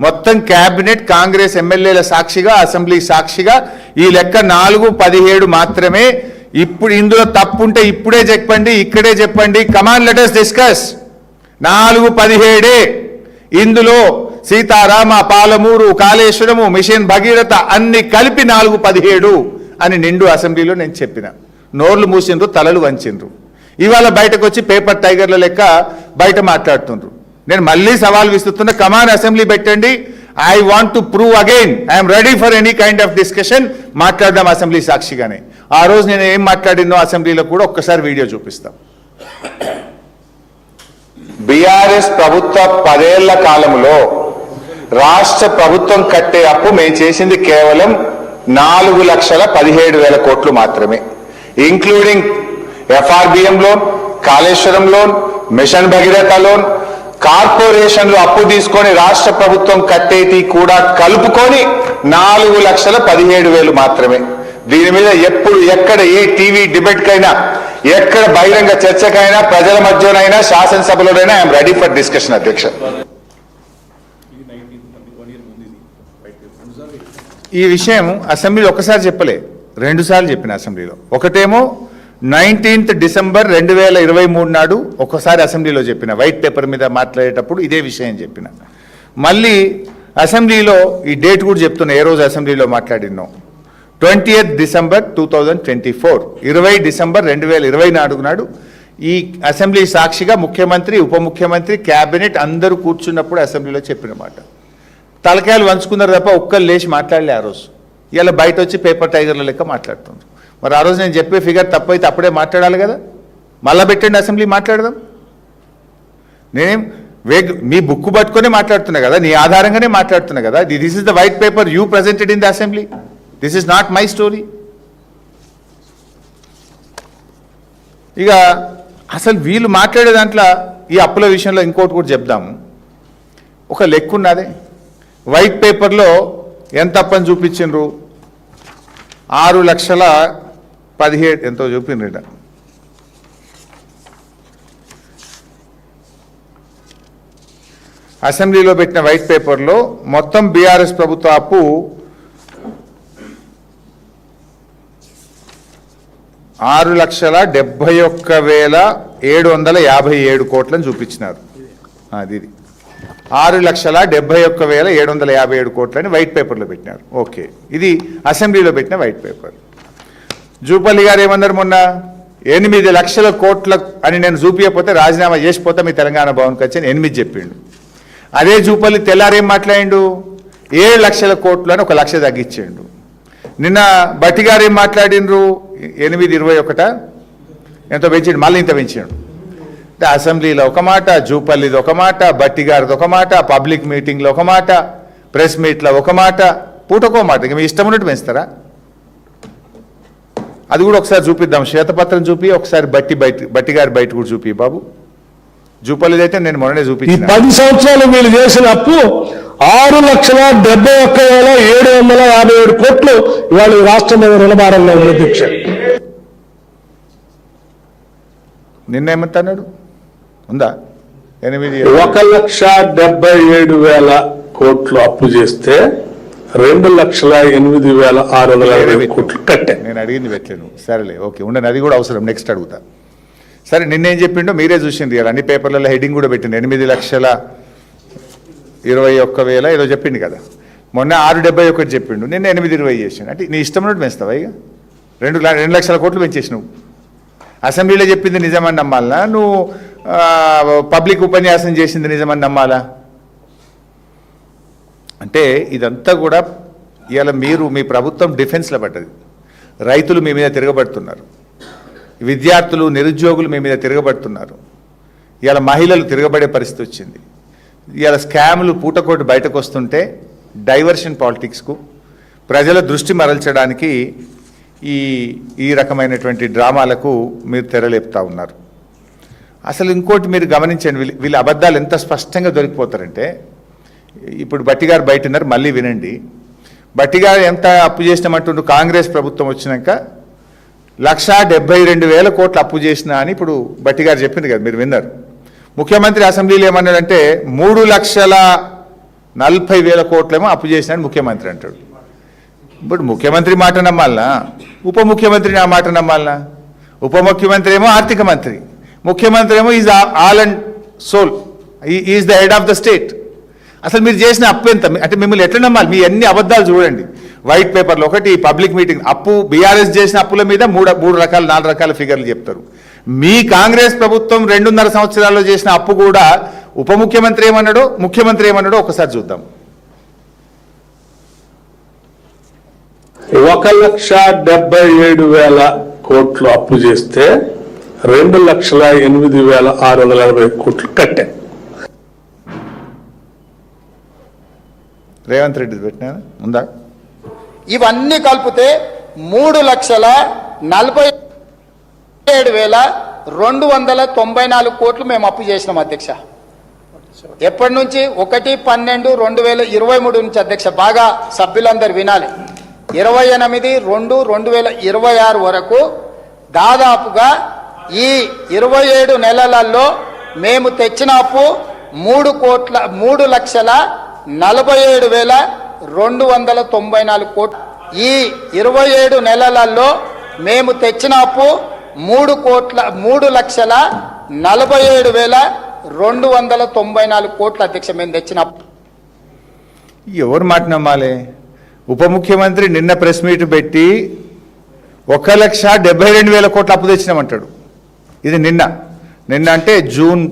మొత్తం క్యాబినెట్, కాంగ్రెస్ ఎమ్మెల్యేల సాక్షిగా, అసెంబ్లీ సాక్షిగా ఈ లెక్క 4-17 మాత్రమే. ఇప్పుడు ఇందులో తప్పు ఉంటే ఇప్పుడే చెప్పండి, ఇక్కడే చెప్పండి, కమాన్ లెట్ us డిస్కస్. 4-17 ఇందులో సీతారామ, పాలమూరు, కాళేశ్వరము, మిషన్ భగీరథ అన్ని కలిపి 4-17 అని నిండు అసెంబ్లీలో నేను చెప్పిన. నోర్లు మూసిండ్రు, తలలు వంచిండ్రు. ఇవాళ బయటకు వచ్చి పేపర్ టైగర్ల లెక్క బయట మాట్లాడుతుండ్రు. నేను మళ్ళీ సవాల్ విస్తున్నా, కమాన్ అసెంబ్లీ పెట్టండి. I want to prove again, I'm ready for any kind of discussion. మాట్లాడదాం అసెంబ్లీ సాక్షిగానే. ఆ రోజు నేను ఏం మాట్లాడినో అసెంబ్లీలో కూడా ఒక్కసారి వీడియో చూపిస్తాం. బీఆర్ఎస్ ప్రభుత్వ 10 ఏళ్ల కాలంలో రాష్ట్ర ప్రభుత్వం కట్టే అప్పు మేము చేసింది కేవలం 4,17,000 కోట్లు మాత్రమే, including FRBM loan, Kaleshwaram loan, mission Bhagiratha loan, కార్పొరేషన్లు అప్పు తీసుకొని రాష్ట్ర ప్రభుత్వం కట్టేటి కూడా కలుపుకొని 4,17,000 మాత్రమే. దీని మీద ఎప్పుడు ఎక్కడ ఏ టీవీ డిబేట్కైనా, ఎక్కడ బహిరంగ చర్చకైనా, ప్రజల మధ్యనైనా, శాసనసభలోనైనా ఐఎమ్ రెడీ ఫర్ డిస్కషన్ అధ్యక్ష. ఈ విషయం అసెంబ్లీలో ఒకసారి చెప్పలే, 2 సార్లు చెప్పిన అసెంబ్లీలో. ఒకటేమో 19th డిసెంబర్ 2023 నాడు ఒకసారి అసెంబ్లీలో చెప్పిన, వైట్ పేపర్ మీద మాట్లాడేటప్పుడు ఇదే విషయం చెప్పిన. మళ్ళీ అసెంబ్లీలో ఈ డేట్ కూడా చెప్తున్నా, ఏ రోజు అసెంబ్లీలో మాట్లాడినాం. 20th డిసెంబర్ 2024, 20 డిసెంబర్ 2024 నాడు ఈ అసెంబ్లీ సాక్షిగా ముఖ్యమంత్రి, ఉప ముఖ్యమంత్రి, క్యాబినెట్ అందరూ కూర్చున్నప్పుడు అసెంబ్లీలో చెప్పిన మాట. తలకాయలు వంచుకున్నారు తప్ప ఒక్కరు లేచి మాట్లాడలే ఆ రోజు. ఇలా బయట వచ్చి పేపర్ టైగర్ల లెక్క మాట్లాడుతున్నారు. మరి ఆ రోజు నేను చెప్పే ఫిగర్ తప్పైతే అప్పుడే మాట్లాడాలి కదా. మళ్ళా పెట్టండి అసెంబ్లీ, మాట్లాడదాం. నేనేం మీ బుక్ పట్టుకొని మాట్లాడుతున్నా కదా, నీ ఆధారంగానే మాట్లాడుతున్నా కదా. This is the white paper you presented in the assembly. This is not my story. ఇక అసలు వీళ్ళు మాట్లాడే దాంట్లో ఈ అప్పుల విషయంలో ఇంకోటి కూడా చెప్దాము. ఒక లెక్క ఉన్నదే, వైట్ పేపర్లో ఎంత అప్పని చూపించిండ్రు, 6,17,000 ఎంతో చూపిండ్రు. అసెంబ్లీలో పెట్టిన వైట్ పేపర్లో మొత్తం బీఆర్ఎస్ ప్రభుత్వ అప్పు 6,71,757 కోట్లని చూపించినారు. అది 6,71,757 కోట్లని వైట్ పేపర్లో పెట్టినారు. ఓకే, ఇది అసెంబ్లీలో పెట్టిన వైట్ పేపర్. జూపల్లి గారు ఏమన్నారు మొన్న, 8 లక్షల కోట్ల అని నేను చూపించకపోతే రాజీనామా చేసిపోతా మీ తెలంగాణ భవన్కి వచ్చి 8 చెప్పిండు. అదే జూపల్లి తెల్లారేం మాట్లాడిండు, 7 లక్షల కోట్లు అని 1 లక్ష తగ్గించిండు. నిన్న బట్టి గారు ఏం మాట్లాడిండ్రు, 821 ఎంతో పెంచిండు, మళ్ళీ ఇంత పెంచిండు. అసెంబ్లీలో ఒక మాట, జూపల్లిది ఒక మాట, బట్టి గారిది ఒక మాట, పబ్లిక్ మీటింగ్లో ఒక మాట, ప్రెస్ మీట్లో ఒక మాట, పూటకో మాట. ఇక మీ ఇష్టం ఉన్నట్టు పెంచుతారా? అది కూడా ఒకసారి చూపిద్దాం, శ్వేతపత్రం చూపి ఒకసారి బట్టి గారి బయట కూడా చూపి బాబు. జూపల్లిది అయితే నేను మొన్ననే చూపించాను. 10 సంవత్సరాలు వీళ్ళు చేసిన అప్పు 6,71,757 కోట్లు ఇవాళ రాష్ట్రం మీద రుణభారంలో ఉంది అధ్యక్ష. నిన్న ఏమంటున్నాడు, ఉందా 1,77,000 కోట్లు అప్పు చేస్తే 2,08,620 కోట్లు కట్టే. నేను అడిగింది పెట్టలేను, సరేలే ఓకే ఉండని, అది కూడా అవసరం, నెక్స్ట్ అడుగుతా. సరే నిన్నేం చెప్పిండో మీరే చూసింది, అన్ని పేపర్లలో హెడ్డింగ్ కూడా పెట్టింది, 8,21,000 ఏదో చెప్పిండు కదా. మొన్న 671 చెప్పిండు, నిన్న 820 చేసిండు. అంటే నీ ఇష్టం ఉన్నట్టు పెంచుతావా? ఇక 2 లక్షల కోట్లు పెంచేసినావు. అసెంబ్లీలో చెప్పింది నిజమని నమ్మాలా, నువ్వు పబ్లిక్ ఉపన్యాసం చేసింది నిజమని నమ్మాలా? అంటే ఇదంతా కూడా ఇవాళ మీ ప్రభుత్వం డిఫెన్స్లో పడ్డది. రైతులు మీ మీద తిరగబడుతున్నారు, విద్యార్థులు, నిరుద్యోగులు మీ మీద తిరగబడుతున్నారు. ఇవాళ మహిళలు తిరగబడే పరిస్థితి వచ్చింది. ఇవాళ స్కాములు పూటకోటి బయటకు వస్తుంటే డైవర్షన్ పాలిటిక్స్కు ప్రజల దృష్టి మరల్చడానికి ఈ ఈ రకమైనటువంటి డ్రామాలకు మీరు తెరలేపుతా ఉన్నారు. అసలు ఇంకోటి మీరు గమనించండి, వీళ్ళ అబద్ధాలు ఎంత స్పష్టంగా దొరికిపోతారంటే, ఇప్పుడు బట్టి గారు బయట ఉన్నారు, మళ్ళీ వినండి. బట్టి గారు ఎంత అప్పు చేసినామంటుండ్రు కాంగ్రెస్ ప్రభుత్వం వచ్చినాక 1,72,000 కోట్లు అప్పు చేసినా అని ఇప్పుడు బట్టి గారు చెప్పింది కదా, మీరు విన్నారు. ముఖ్యమంత్రి అసెంబ్లీలో ఏమన్నాడంటే 3,40,000 కోట్లేమో అప్పు చేసినా అని ముఖ్యమంత్రి అంటాడు. ఇప్పుడు ముఖ్యమంత్రి మాట నమ్మాలనా, ఉప ముఖ్యమంత్రి నా మాట నమ్మాలనా? ఉప ముఖ్యమంత్రి ఏమో ఆర్థిక మంత్రి, ముఖ్యమంత్రి ఏమో is all and sole, is the head of the state. అసలు మీరు చేసిన అప్పు ఎంత అంటే మిమ్మల్ని ఎట్లా నమ్మాలి? మీ అన్ని అబద్ధాలు చూడండి. వైట్ పేపర్లో ఒకటి, పబ్లిక్ మీటింగ్ అప్పు, బీఆర్ఎస్ చేసిన అప్పుల మీద 4 రకాల ఫిగర్లు చెప్తారు. మీ కాంగ్రెస్ ప్రభుత్వం 2.5 సంవత్సరాల్లో చేసిన అప్పు కూడా ఉప ముఖ్యమంత్రి ఏమన్నాడో ముఖ్యమంత్రి ఏమన్నాడో ఒకసారి చూద్దాం. 1,77,000 కోట్లు అప్పు చేస్తే 2,08,640 కోట్లు కట్టాం. రేవంత్ రెడ్డి పెట్టినా ఉందా? ఇవన్నీ కలిపితే 3,47,294 కోట్లు మేము అప్పు చేసినాం అధ్యక్ష. ఎప్పటి నుంచి? 1/12/2023 నుంచి అధ్యక్ష. బాగా సభ్యులందరూ వినాలి. 28/2/2026 వరకు దాదాపుగా ఈ 27 నెలలలో మేము తెచ్చిన అప్పు 3,47,294 కోట్లు. ఈ 27 నెలలలో మేము తెచ్చిన అప్పు 3,47,294 కోట్లు అధ్యక్ష. మేము తెచ్చిన అప్పు ఎవరు మాట నమ్మాలి? ఉప ముఖ్యమంత్రి నిన్న ప్రెస్ మీట్ పెట్టి 1,72,000 కోట్లు అప్పు తెచ్చినామంటాడు. ఇది నిన్న అంటే June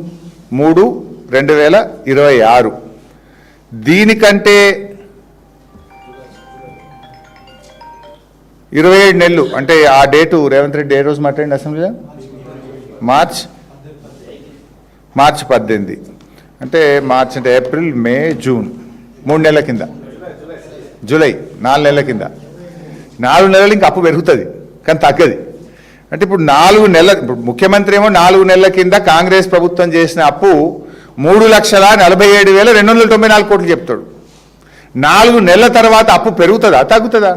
3, 2026. దీనికంటే 27 నెలలు అంటే ఆ డేటు రేవంత్ రెడ్డి ఏ రోజు మాట్లాడింది అసెంబ్లీలో? మార్చ్ 18. అంటే మార్చ్ అంటే ఏప్రిల్, మే, జూన్ 3 నెలల కింద, జూలై 4 నెలల కింద. 4 నెలలు ఇంకా అప్పు పెరుగుతుంది కానీ తగ్గది. అంటే ఇప్పుడు 4 నెలల, ఇప్పుడు ముఖ్యమంత్రి ఏమో 4 నెలల కింద కాంగ్రెస్ ప్రభుత్వం చేసిన అప్పు 3,47,294 కోట్లు చెప్తాడు. 4 నెలల తర్వాత అప్పు పెరుగుతుందా తగ్గుతుందా?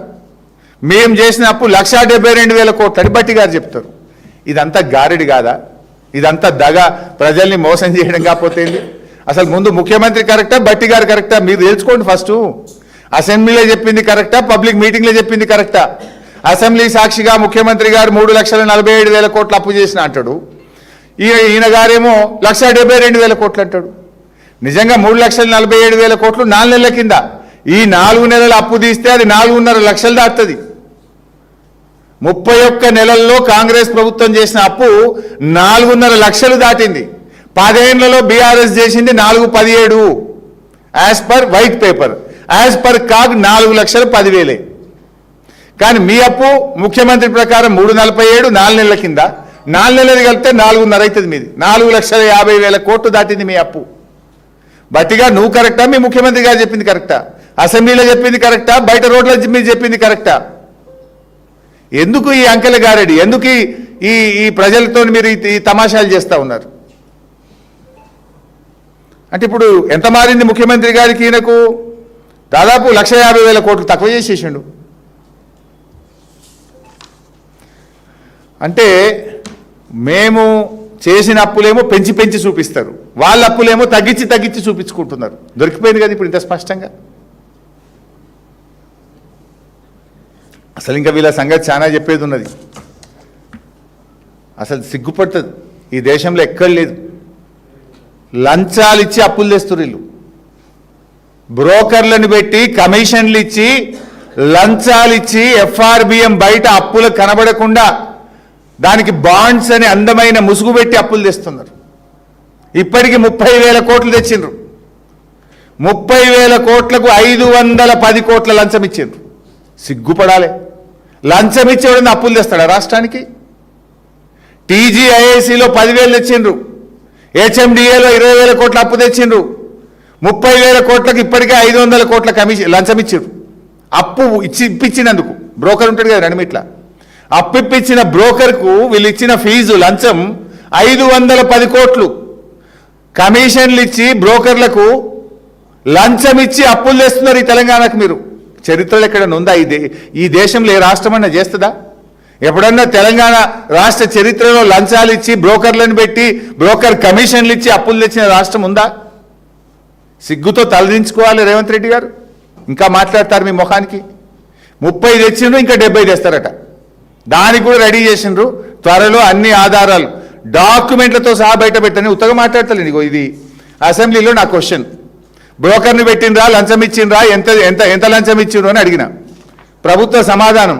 మేం చేసిన అప్పు 1,72,000 కోట్లు అని బట్టి గారు చెప్తారు. ఇదంతా గారెడి కాదా? ఇదంతా దగ, ప్రజల్ని మోసం చేయడం కాకపోతే ఏంది? అసలు ముందు ముఖ్యమంత్రి కరెక్టా, బట్టి గారు కరెక్టా? మీరు తెలుసుకోండి ఫస్ట్. అసెంబ్లీలో చెప్పింది కరెక్టా, పబ్లిక్ మీటింగ్లో చెప్పింది కరెక్టా? అసెంబ్లీ సాక్షిగా ముఖ్యమంత్రి గారు 3,47,000 కోట్లు అప్పు చేసిన అంటాడు. ఈయన గారేమో 1,72,000 కోట్లు అంటాడు. నిజంగా 3,47,000 కోట్లు 4 నెలల కింద. ఈ 4 నెలల అప్పు తీస్తే అది 4.5 లక్షలు దాటుతుంది. 31 నెలల్లో కాంగ్రెస్ ప్రభుత్వం చేసిన అప్పు 4.5 లక్షలు దాటింది. 10 ఏళ్లలో బీఆర్ఎస్ చేసింది 417 as per white paper. As per CAG 4,10,000. కానీ మీ అప్పు ముఖ్యమంత్రి ప్రకారం 347 4 నెలల కింద. 4 నెలలు కలిపితే 4.5 అవుతుంది మీది. 4,50,000 కోట్లు దాటింది మీ అప్పు. బట్టిగా నువ్వు కరెక్టా, మీ ముఖ్యమంత్రి గారు చెప్పింది కరెక్టా? అసెంబ్లీలో చెప్పింది కరెక్టా, బయట రోడ్ల మీరు చెప్పింది కరెక్టా? ఎందుకు ఈ అంకెల గారెడి? ఎందుకు ఈ ప్రజలతో మీరు ఈ తమాషాలు చేస్తూ ఉన్నారు? అంటే ఇప్పుడు ఎంత మారింది ముఖ్యమంత్రి గారికి? ఈయనకు దాదాపు 1,50,000 కోట్లు తక్కువ చేసేసిండు. అంటే మేము చేసిన అప్పులేమో పెంచి పెంచి చూపిస్తారు, వాళ్ళ అప్పులేమో తగ్గించి తగ్గించి చూపించుకుంటున్నారు. దొరికిపోయింది కదా ఇప్పుడు ఇంత స్పష్టంగా. అసలు ఇంకా వీళ్ళ సంగతి చాలా చెప్పేది ఉన్నది. అసలు సిగ్గుపడుతుంది. ఈ దేశంలో ఎక్కడ లేదు. లంచాలు ఇచ్చి అప్పులు తెస్తారు వీళ్ళు. బ్రోకర్లను పెట్టి కమిషన్లు ఇచ్చి లంచాలు ఇచ్చి FRBM బయట అప్పులు కనబడకుండా దానికి బాండ్స్ అని అందమైన ముసుగు పెట్టి అప్పులు తెస్తున్నారు. ఇప్పటికి 30,000 కోట్లు తెచ్చిండ్రు. 30,000 కోట్లకు 510 కోట్ల లంచం ఇచ్చిండ్రు. సిగ్గుపడాలి. లంచం ఇచ్చేవాడిని అప్పులు తెస్తాడా రాష్ట్రానికి? TGIACలో 10,000 తెచ్చిండ్రు. HMDAలో 20,000 కోట్ల అప్పు తెచ్చిండ్రు. 30,000 కోట్లకు ఇప్పటికే 500 కోట్ల కమిషన్ లంచం ఇచ్చిండ్రు. అప్పు ఇప్పించినందుకు బ్రోకర్ ఉంటాడు కదా రెండుమిట్ల. అప్పిప్పించిన బ్రోకర్కు వీళ్ళు ఇచ్చిన ఫీజు లంచం 510 కోట్లు. కమిషన్లు ఇచ్చి బ్రోకర్లకు లంచం ఇచ్చి అప్పులు తెస్తున్నారు ఈ తెలంగాణకు. మీరు చరిత్రలో ఎక్కడన్నా ఉందా? ఈ దేశంలో ఏ రాష్ట్రమన్నా చేస్తుందా? ఎప్పుడన్నా తెలంగాణ రాష్ట్ర చరిత్రలో లంచాలు ఇచ్చి బ్రోకర్లను పెట్టి బ్రోకర్ కమిషన్లు ఇచ్చి అప్పులు తెచ్చిన రాష్ట్రం ఉందా? సిగ్గుతో తలదించుకోవాలి రేవంత్ రెడ్డి గారు. ఇంకా మాట్లాడతారు మీ ముఖానికి. 30 తెచ్చిండ్రు, ఇంకా 70 తెస్తారట. దానికి కూడా రెడీ చేసిండ్రు. త్వరలో అన్ని ఆధారాలు డాక్యుమెంట్లతో సహా బయట పెట్టని ఉత్తగా మాట్లాడతలేదు. ఇగో ఇది అసెంబ్లీలో నా క్వశ్చన్. బ్రోకర్ని పెట్టిండ్రా, లంచం ఇచ్చిండ్రా, ఎంత ఎంత ఎంత లంచం ఇచ్చిండ్రు అని అడిగిన. ప్రభుత్వ సమాధానం,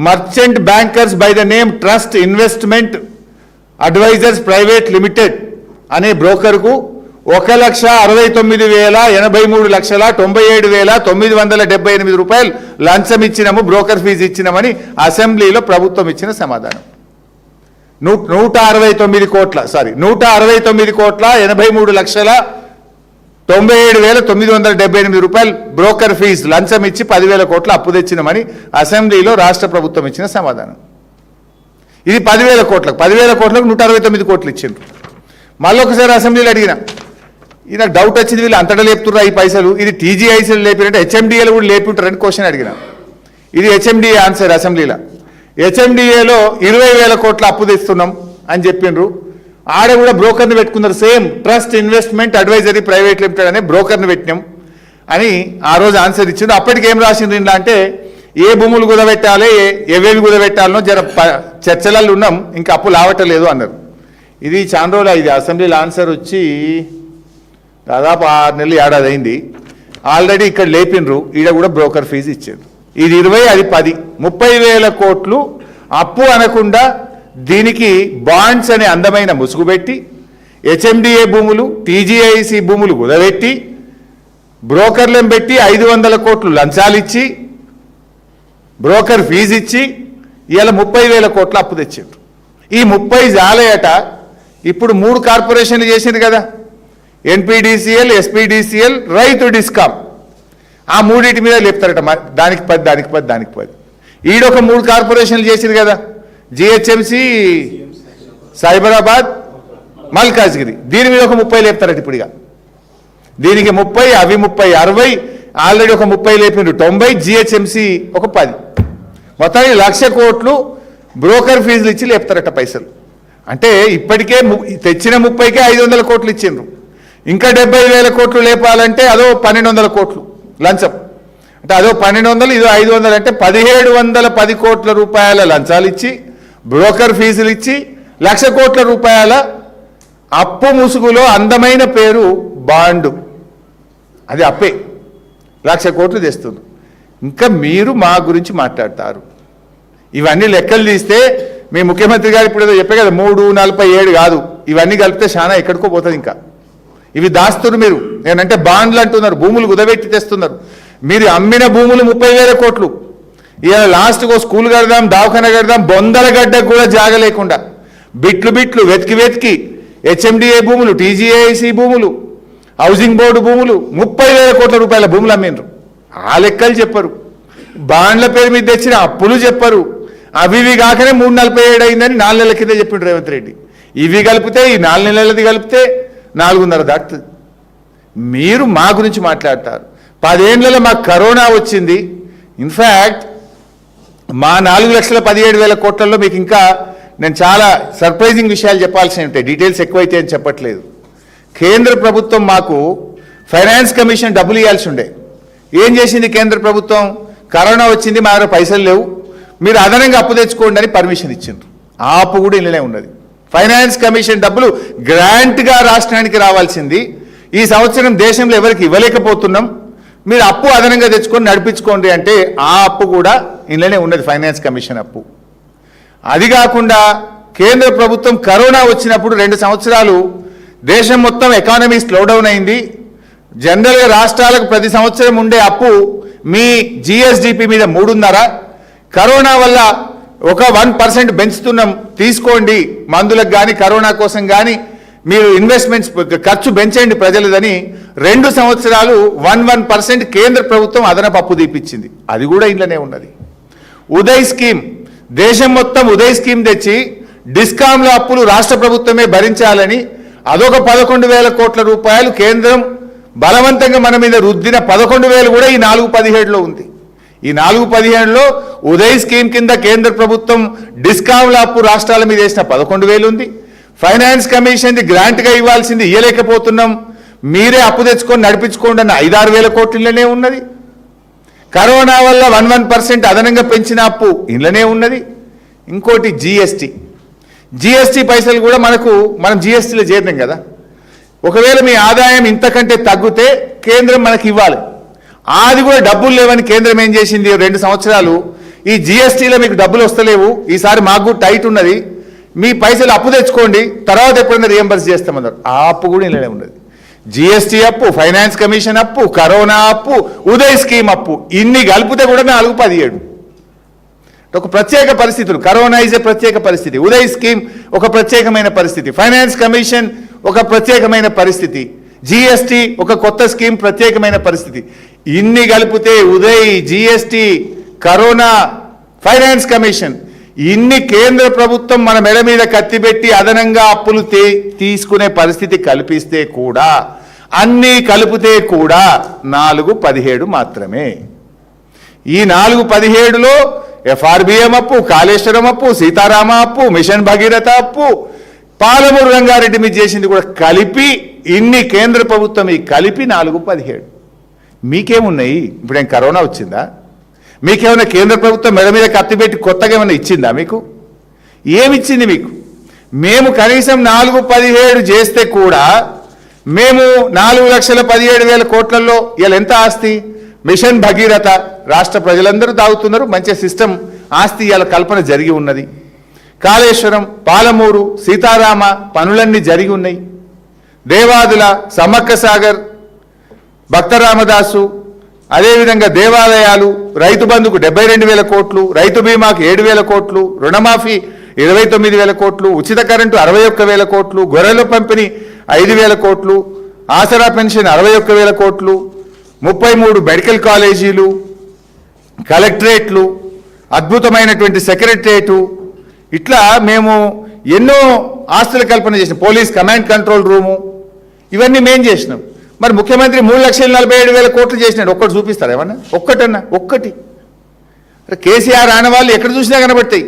merchant bankers by the name trust investment advisors private limited అనే బ్రోకర్కు 1,69,83,97,978 రూపాయలు లంచం ఇచ్చినాము, బ్రోకర్ ఫీజు ఇచ్చినామని అసెంబ్లీలో ప్రభుత్వం ఇచ్చిన సమాధానం. 169,83,97,978 రూపాయలు బ్రోకర్ ఫీజు లంచం ఇచ్చి 10,000 కోట్ల అప్పు తెచ్చినామని అసెంబ్లీలో రాష్ట్ర ప్రభుత్వం ఇచ్చిన సమాధానం. ఇది 10,000 కోట్లకు 169 కోట్లు ఇచ్చిండ్రు. మళ్ళొకసారి అసెంబ్లీలో అడిగిన, ఇది నాకు డౌట్ వచ్చింది, వీళ్ళు అంతటా లేపుతుర్రా ఈ పైసలు, ఇది టీజీఐసీలు లేపినట్టే హెచ్ఎండిఏలు కూడా లేపుంటారని క్వశ్చన్ అడిగిన. ఇది హెచ్ఎండిఏ ఆన్సర్ అసెంబ్లీలో. హెచ్ఎండిఏలో 20,000 కోట్ల అప్పు తెస్తున్నాం అని చెప్పిండ్రు. ఆడ కూడా బ్రోకర్ని పెట్టుకున్నారు. Same trust investment advisory private limited అనే బ్రోకర్ని పెట్టినాం అని ఆ రోజు ఆన్సర్ ఇచ్చిండ్రు. అప్పటికి ఏం రాసిండ్రు ఇలా అంటే, ఏ భూములు కుదబెట్టాలి, ఏవేవి కుదబెట్టాలనో జర చర్చలలో ఉన్నాం, ఇంకా అప్పు లావటలేదు అన్నారు. ఇది చాలా రోజులు. ఇది అసెంబ్లీలో ఆన్సర్ వచ్చి దాదాపు 6 నెలలు ఏడాది అయింది. ఆల్రెడీ ఇక్కడ లేపినరు, ఈడ కూడా బ్రోకర్ ఫీజు ఇచ్చారు. ఇది 20, అది 10, 30,000 కోట్లు అప్పు అనకుండా దీనికి బాండ్స్ అనే అందమైన ముసుగు పెట్టి హెచ్ఎండిఏ భూములు, టీజీఐసి భూములు కుదబెట్టి బ్రోకర్లను పెట్టి 500 కోట్లు లంచాలు ఇచ్చి బ్రోకర్ ఫీజు ఇచ్చి ఇలా 30,000 కోట్ల అప్పు తెచ్చారు. ఈ 30 జాలయట. ఇప్పుడు 3 కార్పొరేషన్లు చేసింది కదా, ఎన్పిడిసిఎల్, ఎస్పీడిసిఎల్, రైతు డిస్కామ్. ఆ మూడింటి మీద లేపుతారట. దానికి 10 ఈడొక 3 కార్పొరేషన్లు చేసింది కదా, జిహెచ్ఎంసి, సైబరాబాద్, మల్కాజ్గిరి. దీని మీద ఒక 30 లేపుతారట. ఇప్పుడు ఇక దీనికి 30, అవి 30, 60, ఆల్రెడీ ఒక 30 లేపిండ్రు, 90, జిహెచ్ఎంసి ఒక 10. మొత్తానికి 1,00,000 కోట్లు బ్రోకర్ ఫీజులు ఇచ్చి లేపుతారట పైసలు. అంటే ఇప్పటికే తెచ్చిన 30కే 500 కోట్లు ఇచ్చిండ్రు. ఇంకా 70,000 కోట్లు లేపాలంటే అదో 1,200 కోట్లు లంచం. అంటే అదో 1,200, ఇదో 500, అంటే 1,710 కోట్ల రూపాయల లంచాలు ఇచ్చి బ్రోకర్ ఫీజులు ఇచ్చి 1,00,000 కోట్ల రూపాయల అప్పు ముసుగులో అందమైన పేరు బాండు. అది అప్పే 1,00,000 కోట్లు తెస్తుంది. ఇంకా మీరు మా గురించి మాట్లాడతారు. ఇవన్నీ లెక్కలు తీస్తే మీ ముఖ్యమంత్రి గారు ఇప్పుడు ఏదో చెప్పే కదా 347 కాదు, ఇవన్నీ కలిపితే చాలా ఎక్కడికో పోతుంది. ఇంకా ఇవి దాస్తున్నారు మీరు. నేనంటే బాండ్లు అంటున్నారు, భూములు కుదబెట్టి తెస్తున్నారు. మీరు అమ్మిన భూములు 30,000 కోట్లు. ఇలా లాస్ట్కో స్కూల్ కడదాం, దవాఖాన కడదాం, బొందలగడ్డకు కూడా జాగ లేకుండా బిట్లు వెతికి హెచ్ఎండిఏ భూములు, టీజీఐసి భూములు, హౌసింగ్ బోర్డు భూములు, 30,000 కోట్ల రూపాయల భూములు అమ్మిండ్రు. ఆ లెక్కలు చెప్పరు. బాండ్ల పేరు మీద తెచ్చిన అప్పులు చెప్పరు. అవి కాకనే 347 అయిందని 4 నెలల కింద చెప్పిండు రేవంత్ రెడ్డి. ఇవి కలిపితే, ఈ 4 నెలలది కలిపితే 4.5 దాటుతుంది. మీరు మా గురించి మాట్లాడతారు. 10 ఏళ్లలో మాకు కరోనా వచ్చింది. ఇన్ఫ్యాక్ట్ మా 4,17,000 కోట్లలో మీకు ఇంకా నేను చాలా సర్ప్రైజింగ్ విషయాలు చెప్పాల్సి ఉంటాయి. డీటెయిల్స్ ఎక్కువైతే అని చెప్పట్లేదు. కేంద్ర ప్రభుత్వం మాకు ఫైనాన్స్ కమిషన్ డబ్బులు ఇవ్వాల్సి ఉండే. ఏం చేసింది కేంద్ర ప్రభుత్వం? కరోనా వచ్చింది, మా దగ్గర పైసలు లేవు, మీరు అదనంగా అప్పు తెచ్చుకోండి అని పర్మిషన్ ఇచ్చిండ్రు. ఆ అప్పు కూడా ఇళ్ళనే ఉన్నది. ఫైనాన్స్ కమిషన్ డబ్బులు గ్రాంట్గా రాష్ట్రానికి రావాల్సింది ఈ సంవత్సరం దేశంలో ఎవరికి ఇవ్వలేకపోతున్నాం, మీరు అప్పు అదనంగా తెచ్చుకొని నడిపించుకోండి అంటే ఆ అప్పు కూడా ఇళ్ళనే ఉన్నది, ఫైనాన్స్ కమిషన్ అప్పు. అది కాకుండా కేంద్ర ప్రభుత్వం కరోనా వచ్చినప్పుడు 2 సంవత్సరాలు దేశం మొత్తం ఎకానమీ స్లోడౌన్ అయింది. జనరల్గా రాష్ట్రాలకు ప్రతి సంవత్సరం ఉండే అప్పు మీ జిఎస్డిపి మీద 3.5. కరోనా వల్ల ఒక 1% పెంచుతున్నాం, తీసుకోండి, మందులకు కానీ కరోనా కోసం కానీ మీరు ఇన్వెస్ట్మెంట్స్ ఖర్చు పెంచండి ప్రజలదని 2 సంవత్సరాలు 1% కేంద్ర ప్రభుత్వం అదనపు అప్పు తీపిచ్చింది. అది కూడా ఇంట్లోనే ఉన్నది. ఉదయ్ స్కీమ్ దేశం మొత్తం ఉదయ్ స్కీమ్ తెచ్చి డిస్కామ్ల అప్పులు రాష్ట్ర ప్రభుత్వమే భరించాలని అదొక 11,000 కోట్ల రూపాయలు కేంద్రం బలవంతంగా మన మీద రుద్దిన 11,000 కూడా ఈ 4-17లో ఉంది. ఈ 4-17లో ఉదయ్ స్కీమ్ కింద కేంద్ర ప్రభుత్వం డిస్కామ్ల అప్పు రాష్ట్రాల మీద వేసిన 11,000 ఉంది. ఫైనాన్స్ కమిషన్ది గ్రాంట్గా ఇవ్వాల్సింది ఇవ్వలేకపోతున్నాం, మీరే అప్పు తెచ్చుకొని నడిపించుకోండి అన్న 5-6 వేల కోట్లనే ఉన్నది. కరోనా వల్ల 1% అదనంగా పెంచిన అప్పు ఇంట్లోనే ఉన్నది. ఇంకోటి జిఎస్టీ పైసలు కూడా మనం జిఎస్టీలో చేరినాం కదా. ఒకవేళ మీ ఆదాయం ఇంతకంటే తగ్గితే కేంద్రం మనకి ఇవ్వాలి. అది కూడా డబ్బులు లేవని కేంద్రం ఏం చేసింది, 2 సంవత్సరాలు ఈ జిఎస్టీలో మీకు డబ్బులు వస్తలేవు, ఈసారి మాకు కూడా టైట్ ఉన్నది, మీ పైసలు అప్పు తెచ్చుకోండి, తర్వాత ఎప్పుడైనా రియంబర్స్ చేస్తామన్నారు. ఆ అప్పు కూడా ఇలానే ఉన్నది. జిఎస్టీ అప్పు, ఫైనాన్స్ కమిషన్ అప్పు, కరోనా అప్పు, ఉదయ్ స్కీమ్ అప్పు, ఇన్ని కలిపితే కూడా 4-17. ఒక ప్రత్యేక పరిస్థితులు. కరోనా ఇస్ ఏ ప్రత్యేక పరిస్థితి, ఉదయ్ స్కీమ్ ఒక ప్రత్యేకమైన పరిస్థితి, ఫైనాన్స్ కమిషన్ ఒక ప్రత్యేకమైన పరిస్థితి, జిఎస్టీ ఒక కొత్త స్కీమ్ ప్రత్యేకమైన పరిస్థితి. ఇన్ని కలిపితే Uday, GST, corona, finance commission, ఇన్ని కేంద్ర ప్రభుత్వం మన మెడ మీద కత్తిపెట్టి అదనంగా అప్పులు తీసుకునే పరిస్థితి కల్పిస్తే కూడా, అన్నీ కలిపితే కూడా 4-17 మాత్రమే. ఈ 4-17లో ఎఫ్ఆర్బిఎం అప్పు, కాళేశ్వరం అప్పు, సీతారామ అప్పు, మిషన్ భగీరథ అప్పు, పాలమూరు రంగారెడ్డి మీద చేసింది కూడా కలిపి, ఇన్ని కేంద్ర ప్రభుత్వం కలిపి 4-17. మీకేమున్నాయి? ఇప్పుడు ఏం కరోనా వచ్చిందా? మీకేమైనా కేంద్ర ప్రభుత్వం మెడ మీద కత్తిపెట్టి కొత్తగా ఏమైనా ఇచ్చిందా? మీకు ఏమిచ్చింది? మీకు మేము కనీసం 4-17 చేస్తే కూడా మేము 4,17,000 కోట్లలో ఇలా ఎంత ఆస్తి? మిషన్ భగీరథ రాష్ట్ర ప్రజలందరూ తాగుతున్నారు, మంచి సిస్టమ్ ఆస్తి ఇవాళ కల్పన జరిగి ఉన్నది. కాళేశ్వరం, పాలమూరు, సీతారామ పనులన్నీ జరిగి ఉన్నాయి. దేవాదుల, సమ్మక్క సాగర్, భక్తరామదాసు, అదేవిధంగా దేవాలయాలు, రైతు బంధుకు 72,000 కోట్లు, రైతు బీమాకు 7,000 కోట్లు, రుణమాఫీ 29,000 కోట్లు, ఉచిత కరెంటు 61,000 కోట్లు, గొర్రెల పంపిణీ 5,000 కోట్లు, ఆసరా పెన్షన్ 61,000 కోట్లు, 33 మెడికల్ కాలేజీలు, కలెక్టరేట్లు, అద్భుతమైనటువంటి సెక్రటరేటు, ఇట్లా మేము ఎన్నో ఆస్తుల కల్పన చేసినాం. పోలీస్ కమాండ్ కంట్రోల్ రూము, ఇవన్నీ మేం చేసినాం. మరి ముఖ్యమంత్రి 3,47,000 కోట్లు చేసినాడు. ఒక్కటి చూపిస్తారు ఏమన్నా? ఒక్కటి. కేసీఆర్ ఆనవాళ్ళు ఎక్కడ చూసినా కనబడతాయి.